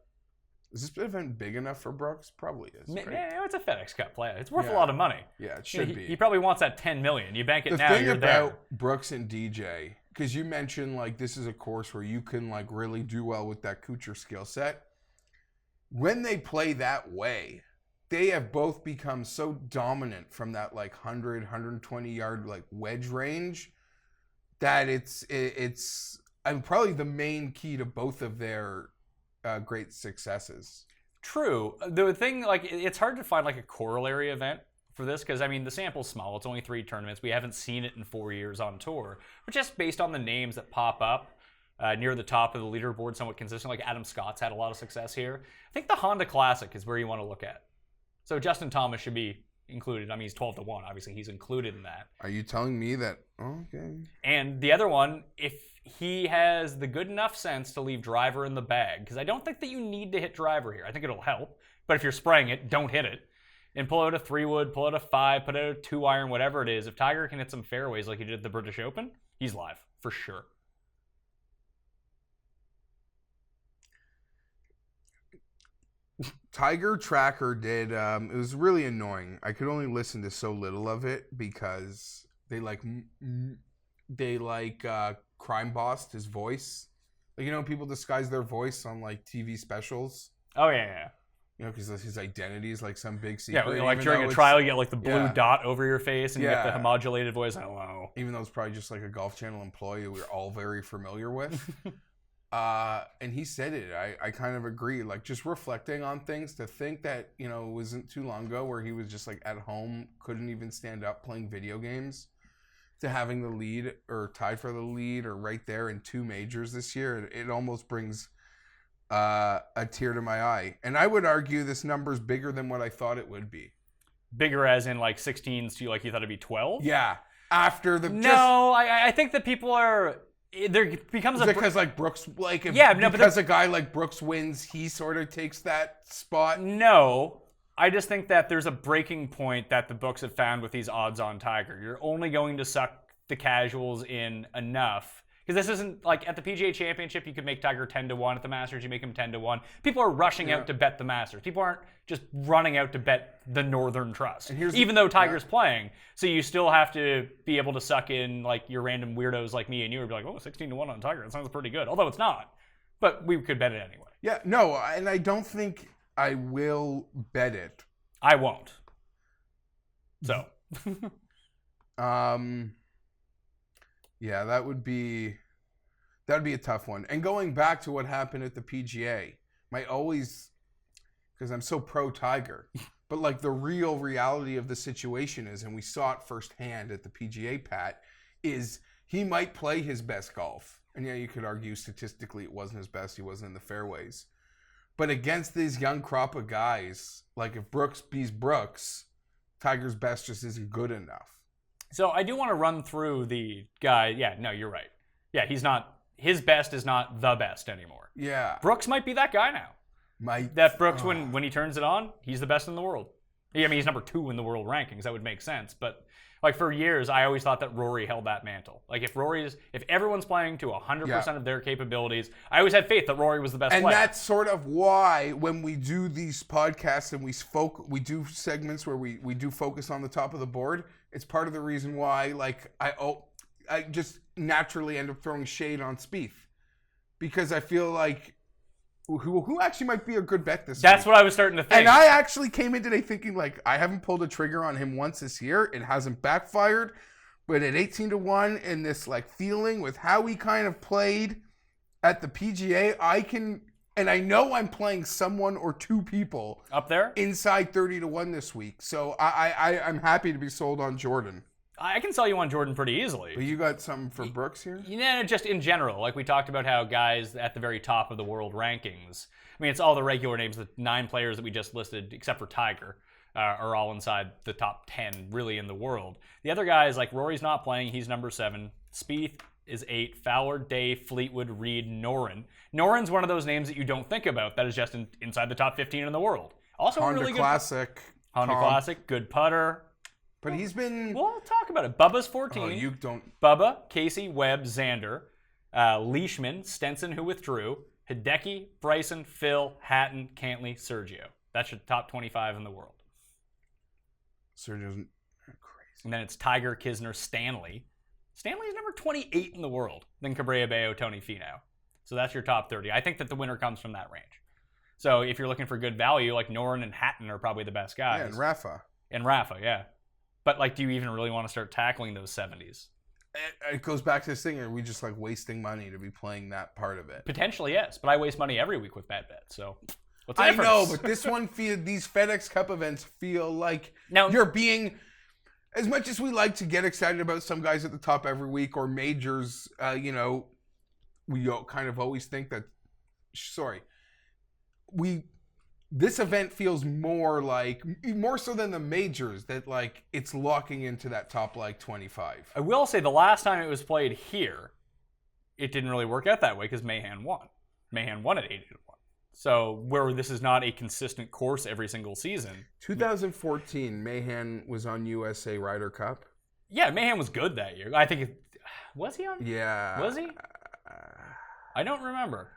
is this event big enough for Brooks? Probably is. Right? Yeah, it's a FedEx Cup play. It's worth a lot of money. Yeah, it should be. He probably wants that $10 million. You bank it now, you're there. The thing about Brooks and DJ, because you mentioned like this is a course where you can like really do well with that Kuchar skill set. When they play that way, they have both become so dominant from that like 100, 120 yard like wedge range that it's probably the main key to both of their great successes. True. The thing, like, it's hard to find like a corollary event for this because, I mean, the sample's small. It's only 3 tournaments. We haven't seen it in 4 years on tour. But just based on the names that pop up near the top of the leaderboard somewhat consistent, like Adam Scott's had a lot of success here. I think the Honda Classic is where you want to look at. So Justin Thomas should be included. I mean, he's 12-1. Obviously, he's included in that. Are you telling me that? Okay. And the other one, if he has the good enough sense to leave driver in the bag, because I don't think that you need to hit driver here. I think it'll help. But if you're spraying it, don't hit it. And pull out a 3-wood, pull out a 5, put out a 2-iron, whatever it is. If Tiger can hit some fairways like he did at the British Open, he's live, for sure. Tiger Tracker did, it was really annoying. I could only listen to so little of it because they crime bossed his voice. Like, you know, people disguise their voice on like TV specials. Oh, yeah. You know, because his identity is like some big secret. Yeah, like during a trial, you get like the blue dot over your face and you get the modulated voice. Hello. Even though it's probably just like a Golf Channel employee we're all very familiar with. And he said it. I kind of agree. Like, just reflecting on things, to think that, you know, it wasn't too long ago where he was just like at home, couldn't even stand up playing video games, to having the lead or tied for the lead or right there in 2 majors this year. It almost brings a tear to my eye. And I would argue this number's bigger than what I thought it would be. Bigger as in like 16s to like you thought it'd be 12? Yeah. After the... No, I think that people are... There becomes a... Because like Brooks... Like if, yeah, no, because a guy like Brooks wins, he sort of takes that spot. No. I just think that there's a breaking point that the books have found with these odds on Tiger. You're only going to suck the casuals in enough. Because this isn't like at the PGA Championship, you could make Tiger 10-1. At the Masters, you make him 10-1. People are rushing out to bet the Masters. People aren't just running out to bet the Northern Trust. Even though Tiger's playing. So you still have to be able to suck in like your random weirdos like me and you would be like, oh, 16-1 on Tiger. That sounds pretty good. Although it's not. But we could bet it anyway. Yeah, no, and I don't think I will bet it. I won't. So. Yeah, that would be a tough one. And going back to what happened at the PGA, because I'm so pro Tiger, but like the real reality of the situation is, and we saw it firsthand at the PGA, Pat, is he might play his best golf. And yeah, you could argue statistically it wasn't his best. He wasn't in the fairways. But against these young crop of guys, like if Brooks beats Brooks, Tiger's best just isn't good enough. So I do want to run through the guy. Yeah, no, you're right. Yeah, his best is not the best anymore. Yeah. Brooks might be that guy now. That Brooks, when he turns it on, he's the best in the world. I mean, he's number 2 in the world rankings. That would make sense. But like for years, I always thought that Rory held that mantle. Like if everyone's playing to 100% of their capabilities, I always had faith that Rory was the best player. And that's sort of why when we do these podcasts and we do segments where we do focus on the top of the board, it's part of the reason why like I just naturally end up throwing shade on Spieth. Because I feel like who actually might be a good bet this week. That's what I was starting to think. And I actually came in today thinking, like, I haven't pulled a trigger on him once this year. It hasn't backfired. But at 18-1 and this, like, feeling with how he kind of played at the PGA, and I know I'm playing someone or 2 people up there inside 30-1 this week. So I'm happy to be sold on Jordan. I can sell you on Jordan pretty easily. But you got something for Brooks here? Yeah, just in general. Like we talked about how guys at the very top of the world rankings, I mean, it's all the regular names, the 9 players that we just listed, except for Tiger, are all inside the top 10 really in the world. The other guys, like Rory's not playing, he's number 7. Spieth is 8. Fowler, Day, Fleetwood, Reed, Noren. Noren's one of those names that you don't think about that is just inside the top 15 in the world. Also Honda really Classic. Honda Classic, good putter. But he's been... We'll talk about it. Bubba's 14. Oh, you don't... Bubba, Casey, Webb, Xander, Leishman, Stenson, who withdrew, Hideki, Bryson, Phil, Hatton, Cantley, Sergio. That's your top 25 in the world. Sergio's crazy. And then it's Tiger, Kisner, Stanley. Stanley's number 28 in the world. Then Cabrera Bello, Tony Finau. So that's your top 30. I think that the winner comes from that range. So if you're looking for good value, like Noren and Hatton are probably the best guys. Yeah, and Rafa. And Rafa, yeah. But like, do you even really want to start tackling those 70s? it goes back to this thing. Are we just like wasting money to be playing that part of it? Potentially, yes. But I waste money every week with bad bets. So what's the I difference? know, but this one these FedEx Cup events feel like Now- you're being, as much as we like to get excited about some guys at the top every week or majors, we kind of always think that, this event feels more so than the majors, that like it's locking into that top like 25. I will say the last time it was played here, it didn't really work out that way because Mahan won. Mahan won at 80-1. So where this is not a consistent course every single season. 2014, Mahan was on USA Ryder Cup. Yeah, Mahan was good that year. I think was he on? Yeah. Was he? I don't remember.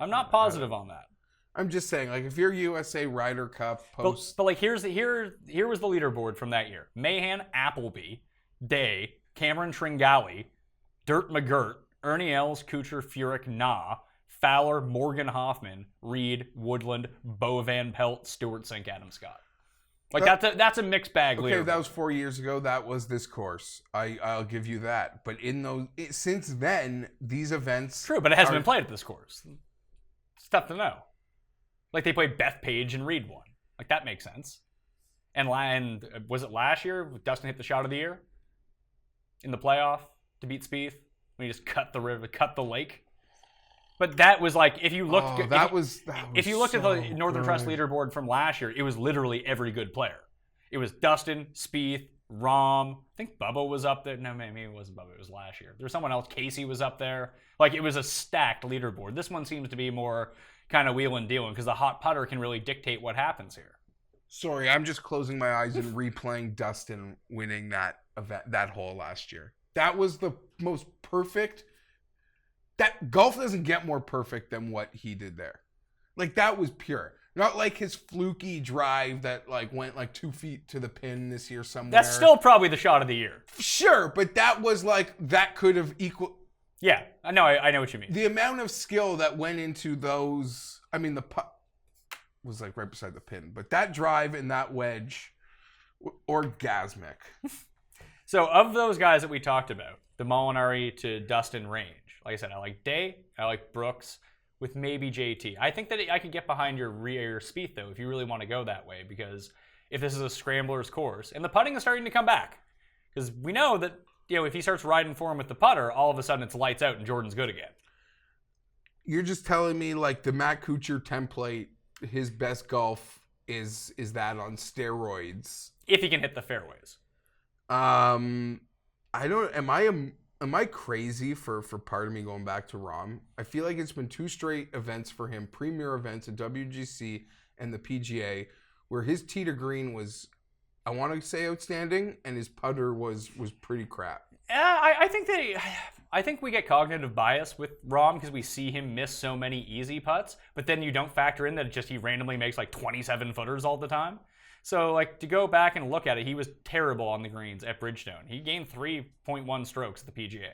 I'm not positive on that. I'm just saying, like, if you're USA Ryder Cup post, But like here was the leaderboard from that year: Mahan, Appleby, Day, Cameron Tringali, Dirt McGirt, Ernie Els, Kuchar, Furyk, Nah, Fowler, Morgan Hoffman, Reed, Woodland, Bo Van Pelt, Stewart, Sink, Adam Scott. Like that's a mixed bag. okay, leaderboard. that was 4 years ago. That was this course. I'll give you that. But since then, these events True, but it hasn't been played at this course. It's tough to know. Like they played Bethpage and Reed won. Like that makes sense. And was it last year? Dustin hit the shot of the year in the playoff to beat Spieth when he just cut the lake. But that was like if you looked. If you looked at the Northern Trust leaderboard from last year, it was literally every good player. It was Dustin, Spieth, Rahm. I think Bubba was up there. No, maybe it wasn't Bubba. It was last year. There was someone else. Casey was up there. Like it was a stacked leaderboard. This one seems to be more kind of wheeling dealing because the hot putter can really dictate what happens here. Sorry, I'm just closing my eyes and replaying Dustin winning that event, that hole last year. That was the most perfect. That golf doesn't get more perfect than what he did there. Like that was pure. Not like his fluky drive that like went like 2 feet to the pin this year somewhere. That's still probably the shot of the year. Sure, but that was like that could have equal. Yeah, I know what you mean. The amount of skill that went into those. I mean, the putt was like right beside the pin, but that drive and that wedge, orgasmic. So of those guys that we talked about, the Molinari to Dustin range, like I said, I like Day, I like Brooks, with maybe JT. I think that I could get behind your Spieth though, if you really want to go that way, because if this is a scrambler's course, and the putting is starting to come back, because we know that if he starts riding for him with the putter, all of a sudden it's lights out and Jordan's good again. You're just telling me like the Matt Kuchar template, his best golf is that on steroids. If he can hit the fairways. I don't. Am I crazy for part of me going back to Rahm? I feel like it's been 2 straight events for him, premier events at WGC and the PGA, where his tee to green was, I want to say, outstanding, and his putter was pretty crap. I think we get cognitive bias with Rahm because we see him miss so many easy putts, but then you don't factor in that he randomly makes like 27 footers all the time. So like to go back and look at it, he was terrible on the greens at Bridgestone. He gained 3.1 strokes at the PGA.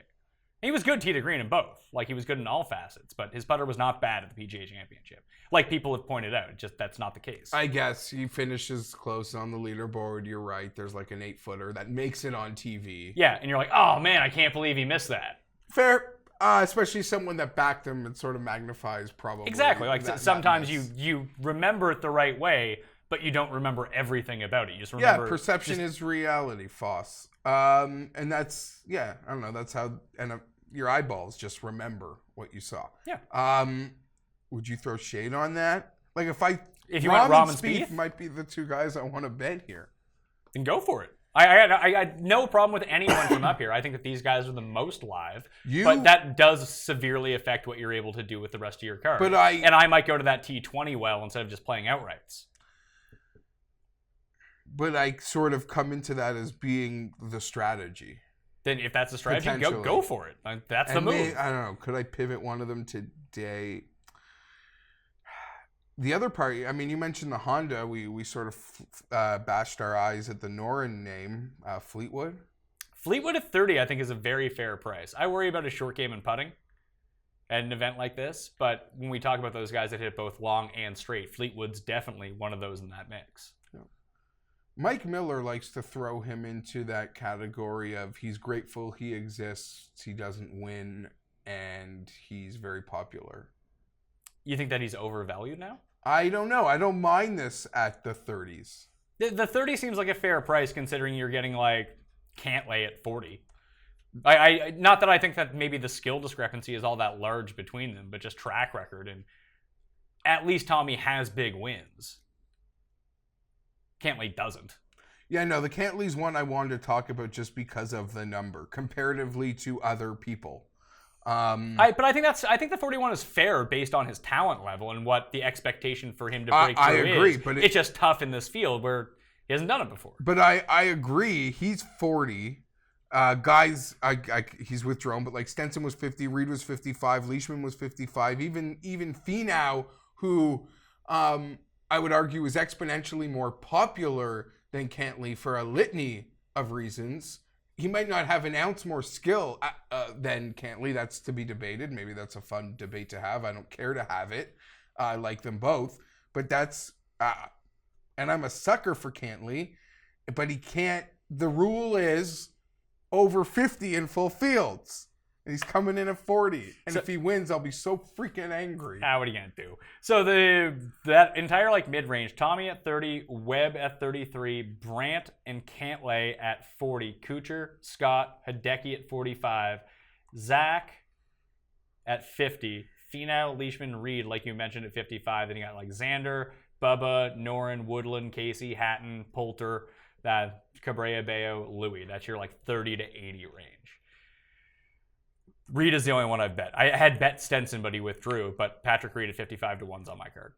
He was good tee to green in both. Like he was good in all facets, but his putter was not bad at the PGA Championship. Like people have pointed out, just that's not the case. I guess he finishes close on the leaderboard. You're right. There's like an 8-footer that makes it on TV. Yeah, and you're like, oh man, I can't believe he missed that. Fair. Especially someone that backed him, it sort of magnifies probably. Exactly. Like sometimes you remember it the right way, but you don't remember everything about it. You just remember. Yeah, perception is reality, Foss. And that's, I don't know. That's how, your eyeballs just remember what you saw. Yeah. Would you throw shade on that? Like if you went Rahm and Spieth Spieth might be the 2 guys I want to bet here. Then go for it. I had no problem with anyone from up here. I think that these guys are the most live, but that does severely affect what you're able to do with the rest of your card. And I might go to that T20 well instead of just playing outrights. But I sort of come into that as being the strategy. Then if that's the strategy, go for it. That's the move. I don't know. Could I pivot one of them today? The other part, I mean, you mentioned the Honda. We sort of bashed our eyes at the Norin name, Fleetwood. Fleetwood at 30, I think, is a very fair price. I worry about his short game and putting at an event like this, but when we talk about those guys that hit both long and straight, Fleetwood's definitely one of those in that mix. Mike Miller likes to throw him into that category of he's grateful he exists, he doesn't win, and he's very popular. You think that he's overvalued now? I don't know. I don't mind this at the 30s. The 30 seems like a fair price considering you're getting like Cantlay at 40. I not that I think that maybe the skill discrepancy is all that large between them, but just track record, and at least Tommy has big wins. Cantlay doesn't. Yeah, no, the Cantlay's one I wanted to talk about just because of the number comparatively to other people. But I think the 41 is fair based on his talent level and what the expectation for him to break through I agree, is. but it's just tough in this field where he hasn't done it before. But I agree. He's 40. Guys, he's withdrawn, but like Stenson was 50, Reed was 55, Leishman was 55, even Finau, who I would argue is exponentially more popular than Cantlay for a litany of reasons. He might not have an ounce more skill than Cantlay. That's to be debated. Maybe that's a fun debate to have. I don't care to have it. I like them both. But that's... and I'm a sucker for Cantlay. But he can't... The rule is over 50 in full fields. And he's coming in at 40. And if he wins, I'll be so freaking angry. What are you going to do? So that entire like mid-range, Tommy at 30, Webb at 33, Brandt and Cantlay at 40, Kuchar, Scott, Hideki at 45, Zach at 50, Finau, Leishman, Reed, like you mentioned, at 55. Then you got like Xander, Bubba, Noren, Woodland, Casey, Hatton, Poulter, Cabrera, Bayo, Louis. That's your like 30 to 80 range. Reed is the only one I've bet. I had bet Stenson, but he withdrew. But Patrick Reed at 55 to 1's on my card.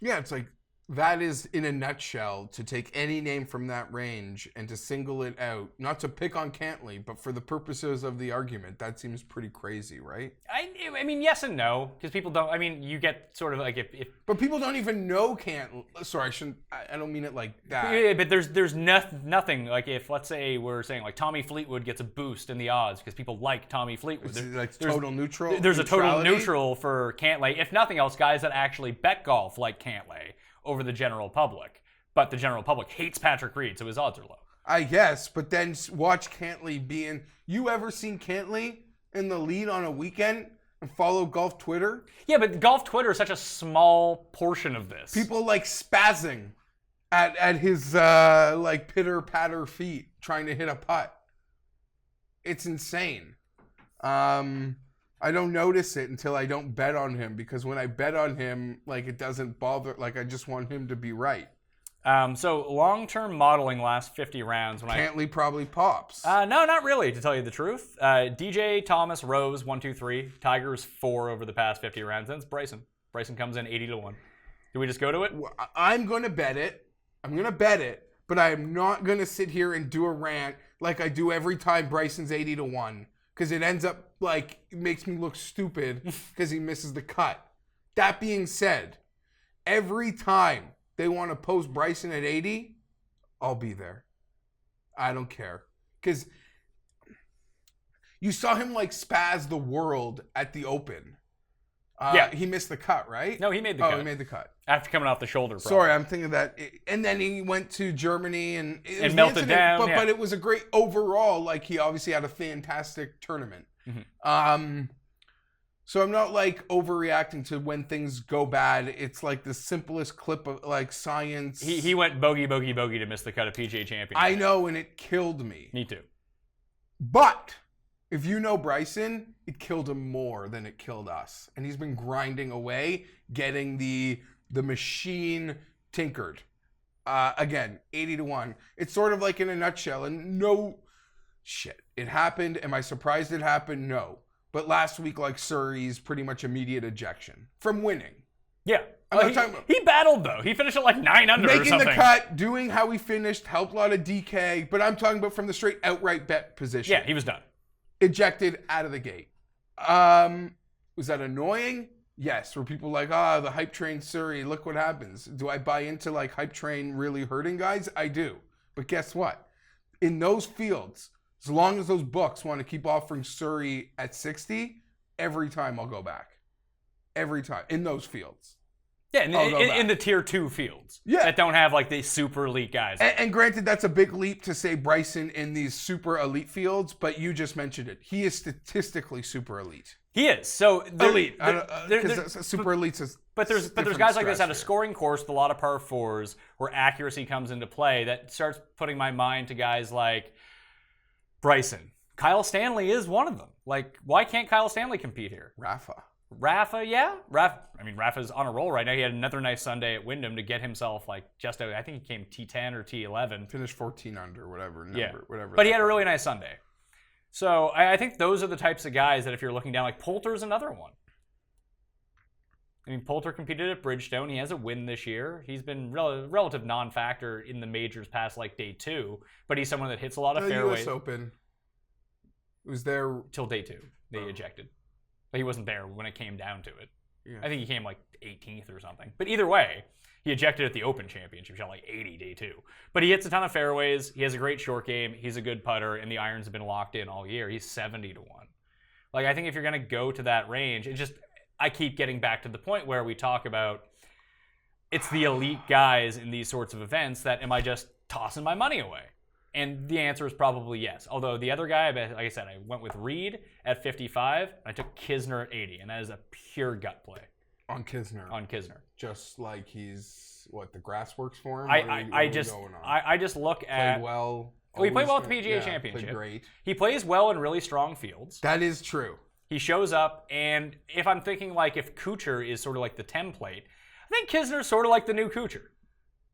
Yeah, it's like that is in a nutshell to take any name from that range and to single it out, not to pick on Cantlay, but for the purposes of the argument, that seems pretty crazy, right? I mean, yes and no, because people don't. I mean, you get sort of like if but people don't even know Cantlay. Sorry, I don't mean it like that. Yeah, but there's nothing like if let's say we're saying like Tommy Fleetwood gets a boost in the odds because people like Tommy Fleetwood. It's like total neutral. There's a total neutral for Cantlay. If nothing else, guys that actually bet golf like Cantlay over the general public, but the general public hates Patrick Reed, so his odds are low. I guess, but then watch Cantlay being... You ever seen Cantlay in the lead on a weekend and follow golf Twitter? Yeah, but golf Twitter is such a small portion of this. People like spazzing at his like pitter-patter feet trying to hit a putt. It's insane. I don't notice it until I don't bet on him, because when I bet on him, like, it doesn't bother. Like, I just want him to be right. So long-term modeling last 50 rounds. Cantlay probably pops. No, not really, to tell you the truth. DJ, Thomas, Rose, 1, 2, 3. Tiger's 4 over the past 50 rounds. Then it's Bryson. Bryson comes in 80 to 1. Do we just go to it? I'm going to bet it. But I am not going to sit here and do a rant like I do every time Bryson's 80 to 1. Because it ends up, like, it makes me look stupid because he misses the cut. That being said, every time they want to post Bryson at 80, I'll be there. I don't care. Because you saw him, like, spaz the world at the Open. Yeah. He missed the cut, right? No, he made the cut. Oh, he made the cut. After coming off the shoulder problem. Sorry, I'm thinking that. And then he went to Germany and melted down. But it was a great overall. Like, he obviously had a fantastic tournament. Mm-hmm. So I'm not like overreacting to when things go bad. It's like the simplest clip of like science. He went bogey to miss the cut of PGA Championship. I know, and it killed me. Me too. But if you know Bryson, it killed him more than it killed us. And he's been grinding away, getting the machine tinkered. Again, 80 to 1. It's sort of like in a nutshell. And no shit. It happened. Am I surprised it happened? No. But last week, like Surrey's pretty much immediate ejection from winning. Yeah. He battled, though. He finished at like 9 under or something. Making the cut, doing how he finished, helped a lot of DK. But I'm talking about from the straight outright bet position. Yeah, he was done. Ejected out of the gate. Was that annoying? Yes. Were people like, the hype train Surrey, look what happens. Do I buy into like hype train really hurting guys? I do. But guess what? In those fields, as long as those books want to keep offering Surrey at 60, every time I'll go back. Every time. In those fields. Yeah, I'll go back. in the tier 2 fields. Yeah. That don't have like the super elite guys. And granted, that's a big leap to say Bryson in these super elite fields, but you just mentioned it. He is statistically super elite. He is. So Elite. Because super elite's a But there's guys like this at a scoring course with a lot of par 4s where accuracy comes into play that starts putting my mind to guys like Bryson. Kyle Stanley is one of them. Like, why can't Kyle Stanley compete here? Rafa, yeah. Rafa's on a roll right now. He had another nice Sunday at Wyndham to get himself like just out. I think he came T10 or T11. Finished 14 under, whatever. Whatever. But he had a really nice Sunday. So I think those are the types of guys that if you're looking down, like Poulter's another one. I mean, Poulter competed at Bridgestone. He has a win this year. He's been relative non-factor in the majors past like day 2, but he's someone that hits a lot of fairways. US Open. It was there till day 2. They ejected. But he wasn't there when it came down to it. Yeah. I think he came like 18th or something. But either way, he ejected at the Open Championship, shot like 80 day 2. But he hits a ton of fairways. He has a great short game. He's a good putter, and the irons have been locked in all year. He's 70 to 1. Like, I think if you're going to go to that range, I keep getting back to the point where we talk about it's the elite guys in these sorts of events that am I just tossing my money away? And the answer is probably yes. Although the other guy, like I said, I went with Reed at 55, and I took Kisner at 80, and that is a pure gut play. On Kisner. Just like he's, the grass works for him? I just look at... Played well. He played well at the PGA Championship. Played great. He plays well in really strong fields. That is true. He shows up, and if I'm thinking like if Kuchar is sort of like the template, I think Kisner's sort of like the new Kuchar.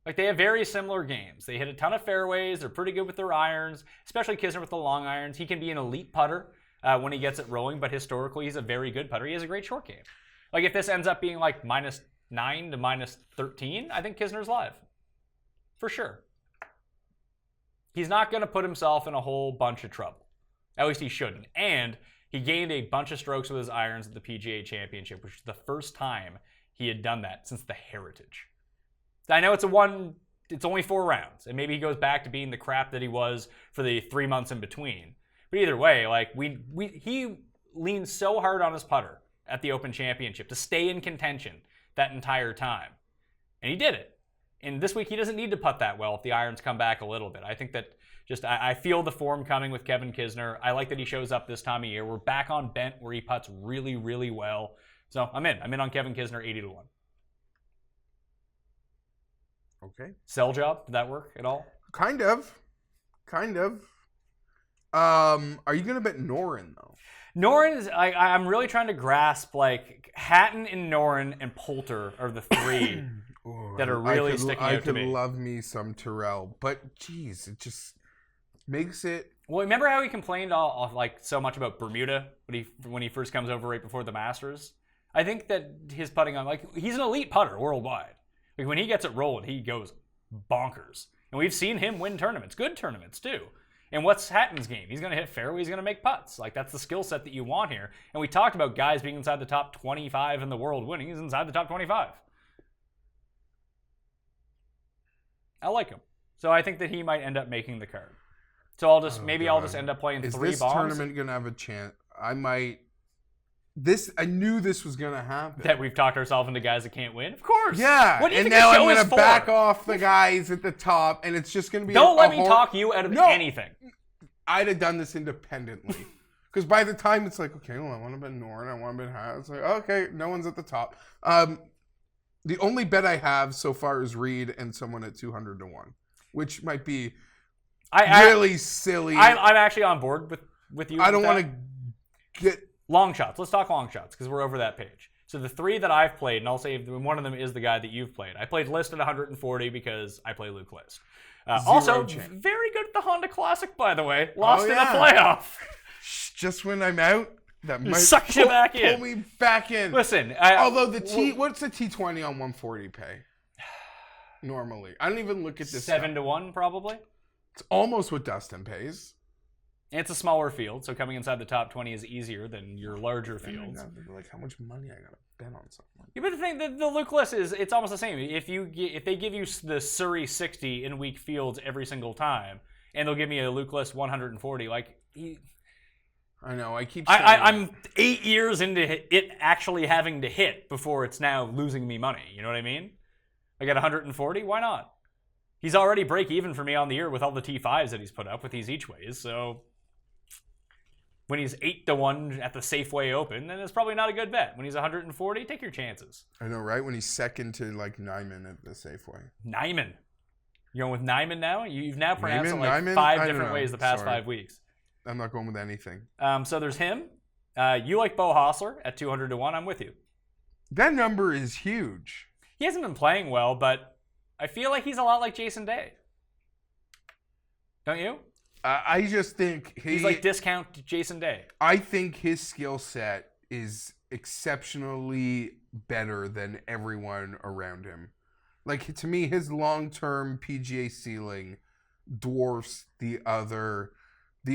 Like, they have very similar games. They hit a ton of fairways. They're pretty good with their irons, especially Kisner with the long irons. He can be an elite putter when he gets it rolling, but historically, he's a very good putter. He has a great short game. Like, if this ends up being like -9 to -13, I think Kisner's live. For sure. He's not going to put himself in a whole bunch of trouble. At least he shouldn't. And he gained a bunch of strokes with his irons at the PGA Championship, which is the first time he had done that since the Heritage. I know it's only 4 rounds, and maybe he goes back to being the crap that he was for the 3 months in between. But either way, like he leaned so hard on his putter at the Open Championship to stay in contention that entire time, and he did it. And this week he doesn't need to putt that well if the irons come back a little bit. I think that I feel the form coming with Kevin Kisner. I like that he shows up this time of year. We're back on bent where he putts really, really well. So I'm in on Kevin Kisner 80 to 1. Okay. Sell job, did that work at all? Kind of. Are you going to bet Noren, though? Noren is, I'm really trying to grasp, like, Hatton and Noren and Poulter are the 3 that are really sticking out to me. I could love me some Terrell, but geez, it just makes it... Well, remember how he complained like so much about Bermuda when he first comes over right before the Masters? I think that his putting on, like, he's an elite putter worldwide. Like, when he gets it rolling, he goes bonkers. And we've seen him win tournaments, good tournaments too. And what's Hatton's game? He's going to hit fairways, he's going to make putts. Like, that's the skill set that you want here. And we talked about guys being inside the top 25 in the world winning. He's inside the top 25. I like him. So I think that he might end up making the card. So I'll just end up playing 3 bombs. Is this tournament going to have a chance? I knew this was going to happen. That we've talked ourselves into guys that can't win? Of course. Yeah. What do you and think now the show I'm is to for? back off the guys at the top, and it's just going to be Don't let me talk you out of anything. I'd have done this independently. Because by the time it's like, okay, well, I want to bet Noren, I want to bet Hatton. It's like, okay, no one's at the top. The only bet I have so far is Reed and someone at 200 to 1, which might be really silly. I'm actually on board with you. I don't want to get... Longshots. Let's talk Longshots because we're over that page. So the 3 that I've played, and I'll say one of them is the guy that you've played. I played List at 140 because I play Luke List. Also, very good at the Honda Classic, by the way. Lost in a playoff. Just when I'm out, that might suck you back in. Pull me back in. Listen, although what's the T20 on 140 pay? Normally, I don't even look at this. 7 to 1, probably. It's almost what Dustin pays. It's a smaller field, so coming inside the top 20 is easier than your larger fields. Like how much money I gotta bet on something. Yeah, but the thing, the Luke List is, it's almost the same. If they give you the Surrey 60 in weak fields every single time, and they'll give me a Luke List 140, like I know. I keep saying I'm 8 years into it actually having to hit before it's now losing me money. You know what I mean? I get 140. Why not? He's already break even for me on the year with all the T5s that he's put up with these each ways. So when he's 8-1 at the Safeway Open, then it's probably not a good bet. When he's 140, take your chances. I know, right? When he's second to like Nyman at the Safeway. Nyman. You're going with Nyman now? You've now pronounced it like Nyman? 5 different ways the past 5 weeks. I'm not going with anything. So there's him. You like Bo Hostler at 200-1. I'm with you. That number is huge. He hasn't been playing well, but I feel like he's a lot like Jason Day. Don't you? I just think he's like discount Jason Day. I think his skill set is exceptionally better than everyone around him. Like, to me, his long-term PGA ceiling dwarfs the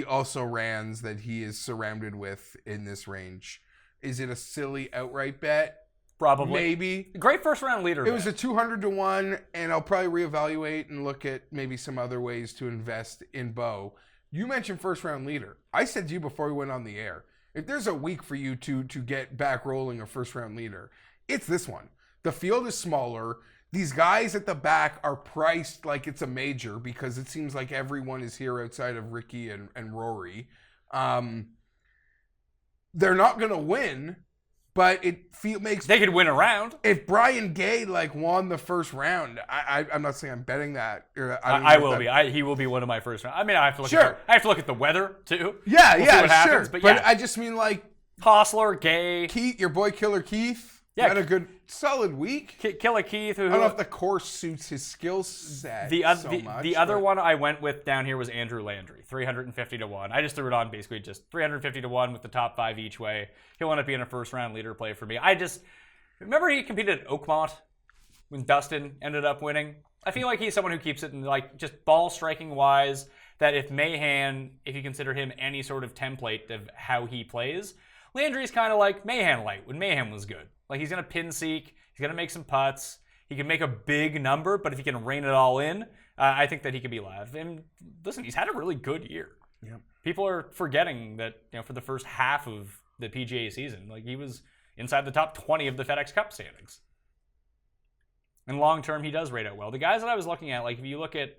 also-rans that he is surrounded with in this range. Is it a silly outright bet? Probably. Maybe. Great first-round leader. It was a 200-1, and I'll probably reevaluate and look at maybe some other ways to invest in Bo. You mentioned first-round leader. I said to you before we went on the air, if there's a week for you to get back rolling a first-round leader, it's this one. The field is smaller. These guys at the back are priced like it's a major because it seems like everyone is here outside of Ricky and Rory. They're not going to win, but makes... They could win a round. If Brian Gay won the first round, I'm not saying I'm betting that. I will be. He will be one of my first round. I mean, I have to look at the weather too. Yeah, we'll see what happens, sure. But I just mean like Hostler, Gay, Keith, your boy Killer Keith. Yeah, had a good solid week. Killer Keith, who I don't know if the course suits his skill set the much. Other one I went with down here was Andrew Landry, 350-1. I just threw it on basically just 350-1 with the top 5 each way. He'll end up being a first round leader play for me. I just remember he competed at Oakmont when Dustin ended up winning. I feel like he's someone who keeps it in like just ball striking wise. That if you consider him any sort of template of how he plays, Landry's kind of like Mahan light when Mahan was good. Like, he's going to pin seek. He's going to make some putts. He can make a big number, but if he can rein it all in, I think that he could be live. And listen, he's had a really good year. Yep. People are forgetting that, for the first half of the PGA season, like, he was inside the top 20 of the FedEx Cup standings. And long term, he does rate out well. The guys that I was looking at, like, if you look at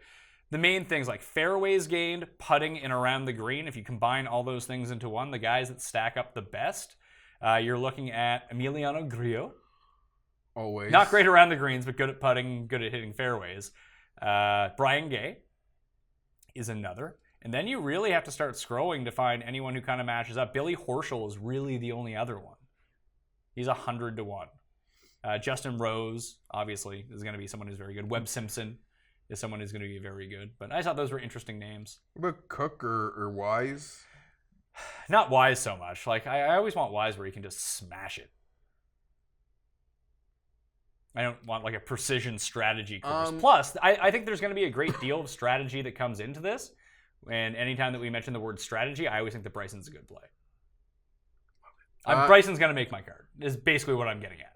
the main things like fairways gained, putting, and around the green, if you combine all those things into one, the guys that stack up the best, you're looking at Emiliano Grillo. Always. Not great around the greens, but good at putting, good at hitting fairways. Brian Gay is another. And then you really have to start scrolling to find anyone who kind of matches up. Billy Horschel is really the only other one. He's 100-1. Justin Rose, obviously, is going to be someone who's very good. Webb Simpson is someone who's going to be very good. But I thought those were interesting names. What about Cook or Wise? Not Wise so much. Like, I always want Wise where you can just smash it. I don't want like a precision strategy course. Plus, I think there's going to be a great deal of strategy that comes into this. And anytime that we mention the word strategy, I always think that Bryson's a good play. Bryson's going to make my card, is basically what I'm getting at.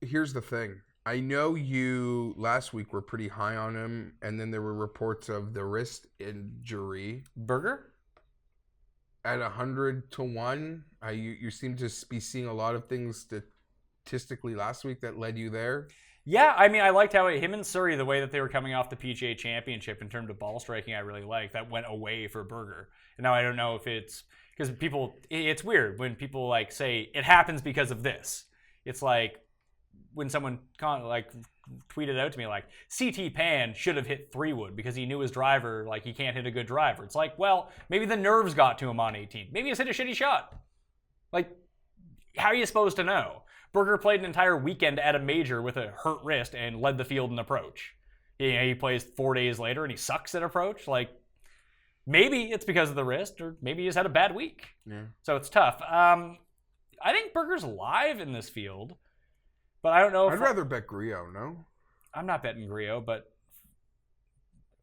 Here's the thing. I know you last week were pretty high on him, and then there were reports of the wrist injury. Burger? At 100-1, you seem to be seeing a lot of things statistically last week that led you there. Yeah, I mean, I liked how him and Surrey, the way that they were coming off the PGA Championship in terms of ball striking, I really liked. That went away for Berger. And now I don't know if it's because it's weird when people like say it happens because of this. It's like when someone tweeted out to me like CT Pan should have hit 3-wood because he knew his driver, like he can't hit a good driver. It's like, well, maybe the nerves got to him on 18. Maybe he's hit a shitty shot. Like, how are you supposed to know? Berger played an entire weekend at a major with a hurt wrist and led the field in approach. He plays 4 days later and he sucks at approach. Like, maybe it's because of the wrist, or maybe he's had a bad week. Yeah. So it's tough. I think Berger's live in this field. But I don't know if I'd rather bet Grillo, no? I'm not betting Grillo, but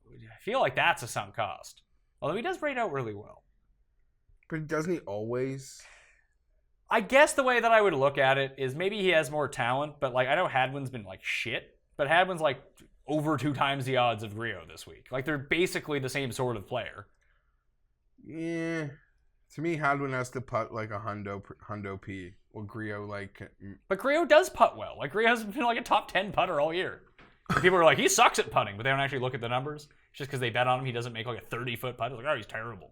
I feel like that's a sunk cost. Although he does rate out really well. But doesn't he always? I guess the way that I would look at it is maybe he has more talent, but like I know Hadwin's been like shit, but Hadwin's like over 2 times the odds of Grillo this week. Like they're basically the same sort of player. Yeah. To me, Hadwin has to putt like a hundo P. Or Griot But Griot does putt well. Like Griot's been like a top 10 putter all year. And people are like, he sucks at putting, but they don't actually look at the numbers. It's just because they bet on him, he doesn't make like a 30-foot putt. It's like, oh, he's terrible.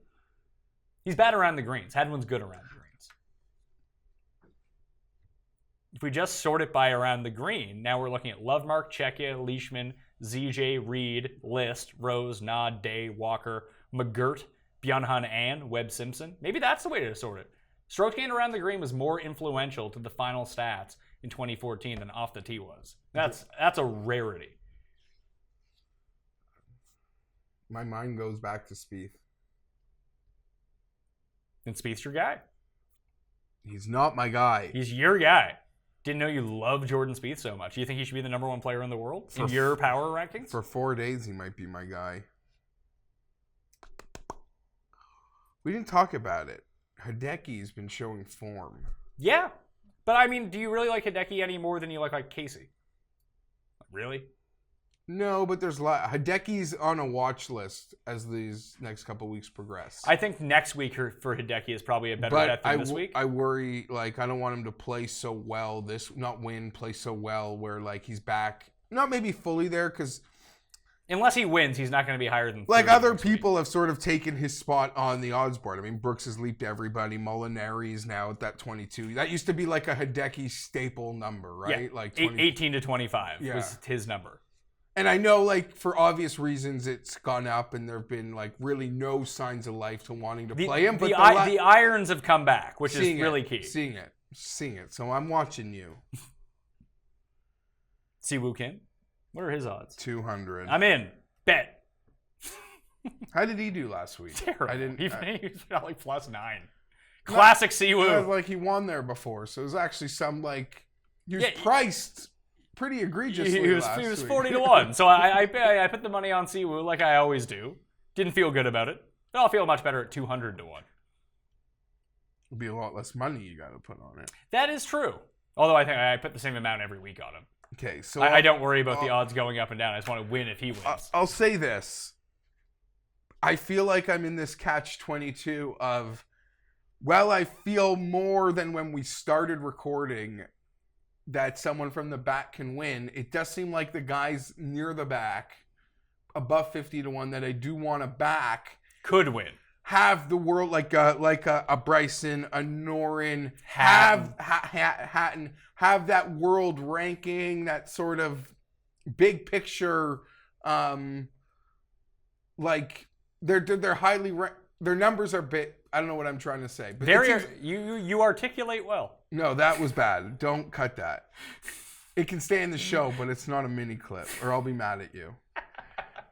He's bad around the greens. Hadwin's good around the greens. If we just sort it by around the green, now we're looking at Lovemark, Czechia, Leishman, ZJ, Reed, List, Rose, Nod, Day, Walker, McGirt, Byung-Hun An, Webb Simpson. Maybe that's the way to sort it. Stroke gain around the green was more influential to the final stats in 2014 than off the tee was. That's a rarity. My mind goes back to Spieth. And Spieth's your guy. He's not my guy. He's your guy. Didn't know you love Jordan Spieth so much. Do you think he should be the number 1 player in the world in your power rankings? For 4 days, he might be my guy. We didn't talk about it. Hideki's been showing form. Yeah. But I mean, do you really like Hideki any more than you like Casey? Really? No, but there's a lot. Hideki's on a watch list as these next couple weeks progress. I think next week for Hideki is probably a better bet than this week. I worry, like, I don't want him to play so well play so well where, like, he's back. Not maybe fully there, because unless he wins, he's not going to be higher than 30 like other people have sort of taken his spot on the odds board. I mean, Brooks has leaped everybody. Molinari's now at that 22. That used to be like a Hideki staple number, right? Yeah, like 18 to 25 was his number. And I know, like, for obvious reasons, it's gone up, and there have been, like, really no signs of life to wanting to play him. But the irons have come back, which is really key. Seeing it. So I'm watching you. Siwoo Kim? What are his odds? 200. I'm in. Bet. How did he do last week? Terrible. He was got like +9. No, Classic Siwoo. Like, he won there before, so it was actually some, like, he was priced pretty egregiously. He was 40 to 1. So I put the money on Siwoo like I always do. Didn't feel good about it. But I'll feel much better at 200 to 1. It'll be a lot less money you got to put on it. That is true. Although I think I put the same amount every week on him. Okay, so I don't worry about the odds going up and down. I just want to win if he wins. I'll say this. I feel like I'm in this catch-22 of, well, I feel more than when we started recording that someone from the back can win. It does seem like the guys near the back, above 50 to 1, that I do want to back, could win. Have the world like a Bryson, a Norin, Hatton. Hatton, have that world ranking, that sort of big picture, like they're highly their numbers are big. I don't know what I'm trying to say, but you articulate well. No, that was bad. Don't cut that. It can stay in the show, but it's not a mini clip, or I'll be mad at you.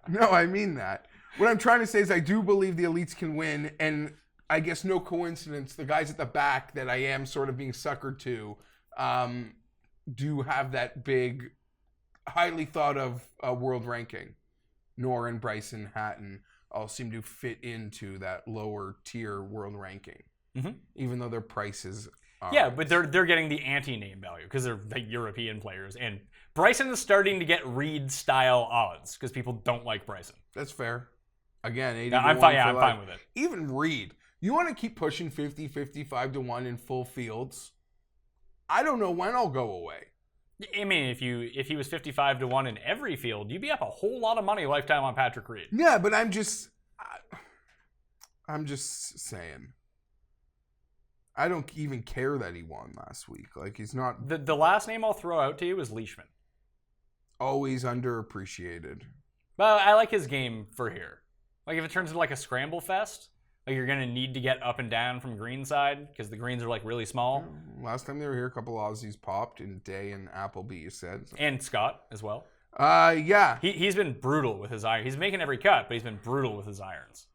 No, I mean that. What I'm trying to say is I do believe the elites can win, and I guess no coincidence, the guys at the back that I am sort of being suckered to do have that big, highly thought of world ranking. Norin, Bryson, Hatton all seem to fit into that lower tier world ranking, even though their prices are. Yeah, but they're getting the anti-name value because they're like European players, and Bryson is starting to get Reed-style odds because people don't like Bryson. That's fair. Again, 80 I'm to 1 fine. for I'm fine with it. Even Reed, you want to keep pushing 50, 55 to 1 in full fields. I don't know when I'll go away. I mean, if he was 55 to 1 in every field, you'd be up a whole lot of money lifetime on Patrick Reed. Yeah, but I'm just saying. I don't even care that he won last week. Like, he's not. The last name I'll throw out to you is Leishman. Always underappreciated. But I like his game for here. Like, if it turns into like a scramble fest, like you're going to need to get up and down from greenside because the greens are like really small. Last time they were here, a couple of Aussies popped in Day and Appleby, you said. So. And Scott as well. Yeah. He's been brutal with his iron. He's making every cut, but he's been brutal with his irons.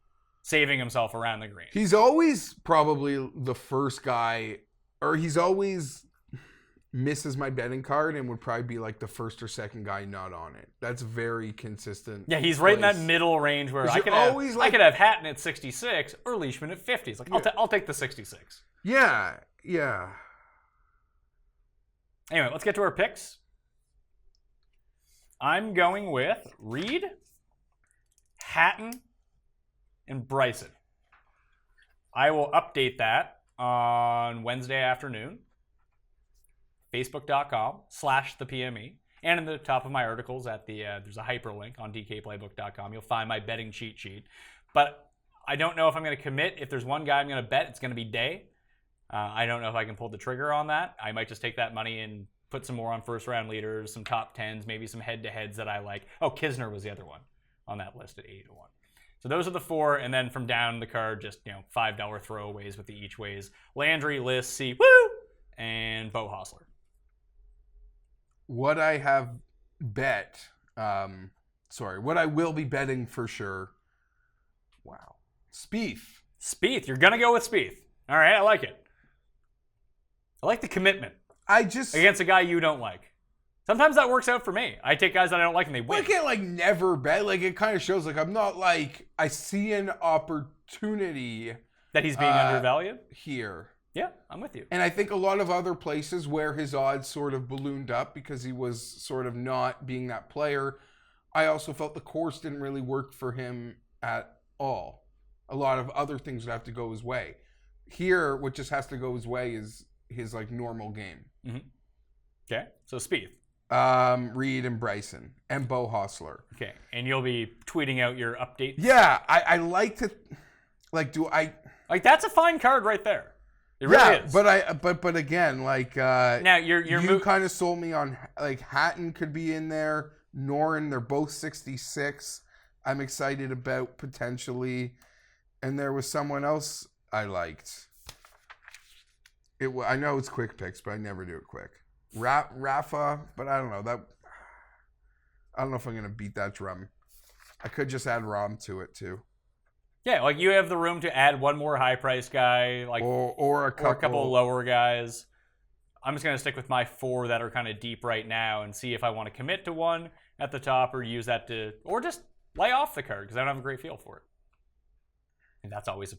Saving himself around the green. He's always probably the first guy, or he's always misses my betting card and would probably be like the first or second guy not on it. That's very consistent. Yeah, he's right in that middle range where I could have Hatton at 66 or Leishman at 50. It's like, I'll take the 66. Yeah. Anyway, let's get to our picks. I'm going with Reed, Hatton, and Bryson. I will update that on Wednesday afternoon. Facebook.com/thepme. And in the top of my articles at the there's a hyperlink on dkplaybook.com. You'll find my betting cheat sheet. But I don't know if I'm going to commit. If there's one guy I'm going to bet, it's going to be Day. I don't know if I can pull the trigger on that. I might just take that money and put some more on first-round leaders, some top 10s, maybe some head-to-heads that I like. Oh, Kisner was the other one on that list at 8-1. So those are the four, and then from down the card, just $5 throwaways with the each ways. Landry, Liss, C, woo, and Bo Hostler. What I have bet, what I will be betting for sure. Wow, Spieth. Spieth, you're gonna go with Spieth. All right, I like it. I like the commitment. Against a guy you don't like. Sometimes that works out for me. I take guys that I don't like and they win. Well, I can't never bet. It kind of shows I'm not I see an opportunity that he's being undervalued here. Yeah, I'm with you. And I think a lot of other places where his odds sort of ballooned up because he was sort of not being that player, I also felt the course didn't really work for him at all. A lot of other things would have to go his way. Here, what just has to go his way is his normal game. Mm-hmm. Okay, so Spieth. Reed and Bryson and Bo Hostler. Okay, and you'll be tweeting out your updates? Yeah, I like to, do I... that's a fine card right there. It really is. But again, now you kind of sold me on Hatton could be in there. Noren, they're both 66. I'm excited about potentially, and there was someone else I liked. I know it's quick picks, but I never do it quick. Rafa, but I don't know that. I don't know if I'm gonna beat that drum. I could just add Rom to it too. Yeah, you have the room to add one more high-price guy, or a couple lower guys. I'm just going to stick with my four that are kind of deep right now and see if I want to commit to one at the top or use that or just lay off the card because I don't have a great feel for it. And that's always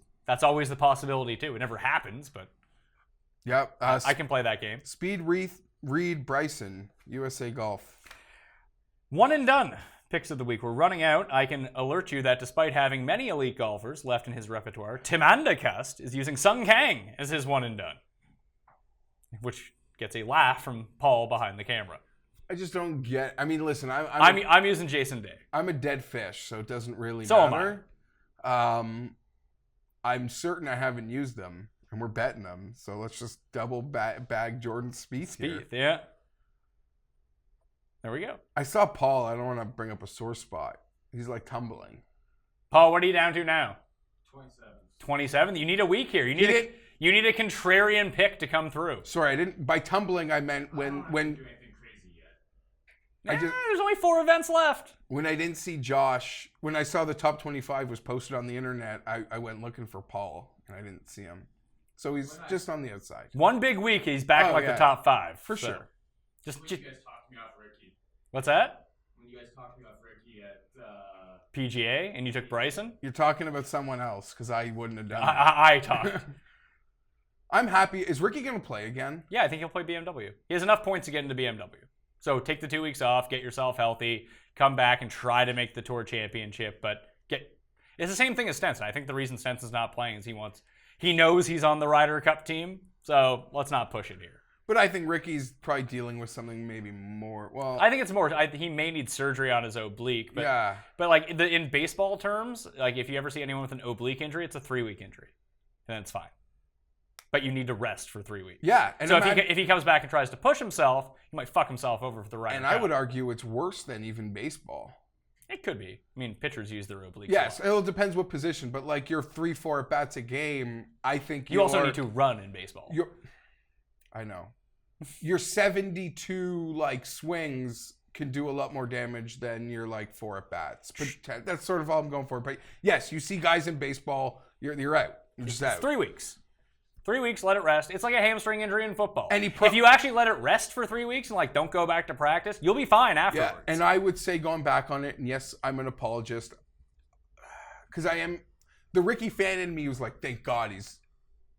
the possibility too. It never happens, but yep, I can play that game. Speed, Reed, Bryson, USA Golf. One and done. Picks of the week. We're running out. I can alert you that despite having many elite golfers left in his repertoire, Tim Andacust is using Sung Kang as his one and done, which gets a laugh from Paul behind the camera. I just don't get. I mean, listen, I'm using Jason Day. I'm a dead fish, so it doesn't really so matter. I'm certain I haven't used them, and we're betting them. So let's just double bag Jordan Spieth here. Yeah. There we go. I saw Paul. I don't want to bring up a sore spot. He's tumbling. Paul, what are you down to now? 27. 27? You need a week here. You need a contrarian pick to come through. Sorry, I didn't. By tumbling, I meant when. Do anything crazy yet. There's only 4 events left. When I didn't see Josh, when I saw the top 25 was posted on the internet, I went looking for Paul and I didn't see him. So he's just on the outside. One big week, he's back the top 5 for sure. Just you guys talked me off Ricky. What's that? When you guys talked me off Ricky at PGA and you took Bryson? You're talking about someone else because I wouldn't have done it. I talked. I'm happy. Is Ricky going to play again? Yeah, I think he'll play BMW. He has enough points to get into BMW. So take the 2 weeks off, get yourself healthy, come back and try to make the Tour Championship. But it's the same thing as Stenson. I think the reason Stenson's not playing is he knows he's on the Ryder Cup team. So let's not push it here. But I think Ricky's probably dealing with something maybe more. Well, I think it's more. He may need surgery on his oblique. But, yeah. But in baseball terms, if you ever see anyone with an oblique injury, it's a 3-week injury, and it's fine. But you need to rest for 3 weeks. Yeah. And so if he comes back and tries to push himself, he might fuck himself over for the Ryder Cup. And I would argue it's worse than even baseball. It could be. I mean, pitchers use their obliques. Yes, it depends what position. But your 3-4 at bats a game, I think you also need to run in baseball. I know. Your 72 swings can do a lot more damage than your 4 at bats. But that's sort of all I'm going for. But yes, you see guys in baseball, you're out. You're just out. 3 weeks. 3 weeks, let it rest. It's like a hamstring injury in football. And if you actually let it rest for 3 weeks and don't go back to practice, you'll be fine afterwards. Yeah, and I would say going back on it, and yes, I'm an apologist, because I am. The Ricky fan in me was thank God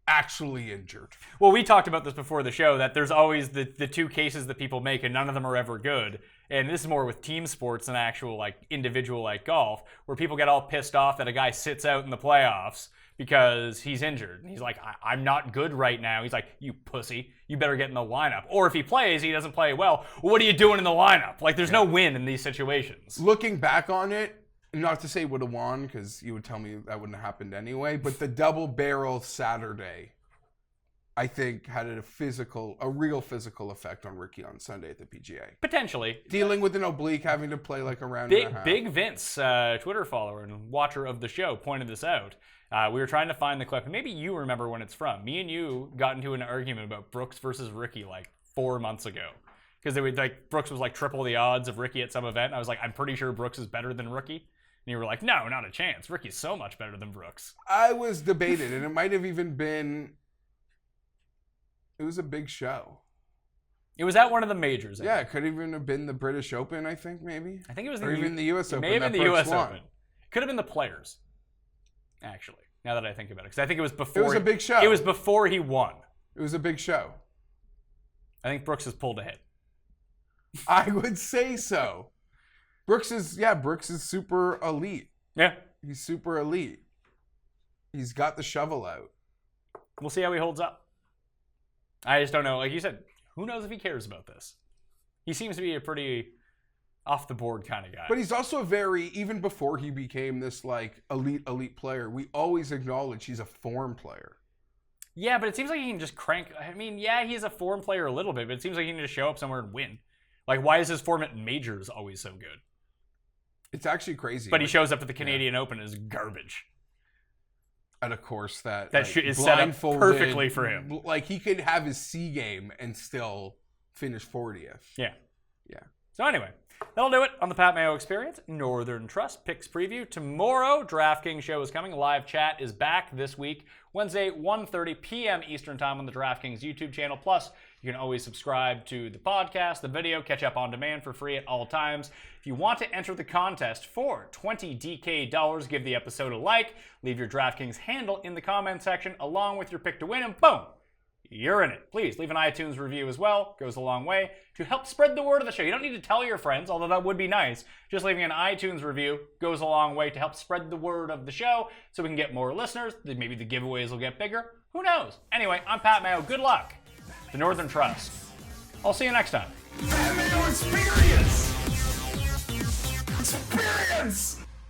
actually injured. Well, we talked about this before the show, that there's always the two cases that people make, and none of them are ever good. And this is more with team sports than actual, like, individual, like golf, where people get all pissed off that a guy sits out in the playoffs because he's injured. And he's like, I'm not good right now. He's like, you pussy, you better get in the lineup. Or if he plays, he doesn't play well. What are you doing in the lineup? Like, there's no win in these situations. Looking back on it, not to say would have won, because you would tell me that wouldn't have happened anyway, but the double barrel Saturday, I think, had a real physical effect on Ricky on Sunday at the PGA. Potentially. Dealing with an oblique, having to play like a round and a half. Big Vince, Twitter follower and watcher of the show, pointed this out. We were trying to find the clip, and maybe you remember when it's from. Me and you got into an argument about Brooks versus Ricky like 4 months ago. Because they would, like, Brooks was like triple the odds of Ricky at some event. And I was like, I'm pretty sure Brooks is better than Ricky. And you were like, no, not a chance. Ricky's so much better than Brooks. I was debated, and it might have even been... It was a big show. It was at one of the majors. Yeah, it could even have been the British Open, I think, maybe. I think it was or even the U.S. Open. May have been the Brooks U.S. won. Open. Could have been the Players, actually, now that I think about it. Because I think it was before... It was a big show. It was before he won. It was a big show. I think Brooks has pulled ahead. I would say so. Brooks is super elite. Yeah. He's super elite. He's got the shovel out. We'll see how he holds up. I just don't know. Like you said, who knows if he cares about this? He seems to be a pretty off-the-board kind of guy. But he's also even before he became this, like, elite player, we always acknowledge he's a form player. Yeah, but it seems like he can just crank... I mean, yeah, he's a form player a little bit, but it seems like he can just show up somewhere and win. Like, why is his form at majors always so good? It's actually crazy. But he shows up at the Canadian Open as garbage. At a course that is set up perfectly for him. Like, he could have his C game and still finish 40th. Yeah. Yeah. So anyway, that'll do it on the Pat Mayo Experience. Northern Trust Picks Preview. Tomorrow, DraftKings show is coming. Live chat is back this week. Wednesday, 1:30 p.m. Eastern Time on the DraftKings YouTube channel. Plus, you can always subscribe to the podcast, the video, catch up on demand for free at all times. If you want to enter the contest for $20 DK, give the episode a like, leave your DraftKings handle in the comment section along with your pick to win, and boom, you're in it. Please leave an iTunes review as well. Goes a long way to help spread the word of the show. You don't need to tell your friends, although that would be nice. Just leaving an iTunes review goes a long way to help spread the word of the show so we can get more listeners. Maybe the giveaways will get bigger. Who knows? Anyway, I'm Pat Mayo. Good luck to Northern Trust. I'll see you next time. Pat Mayo Experience! Experience!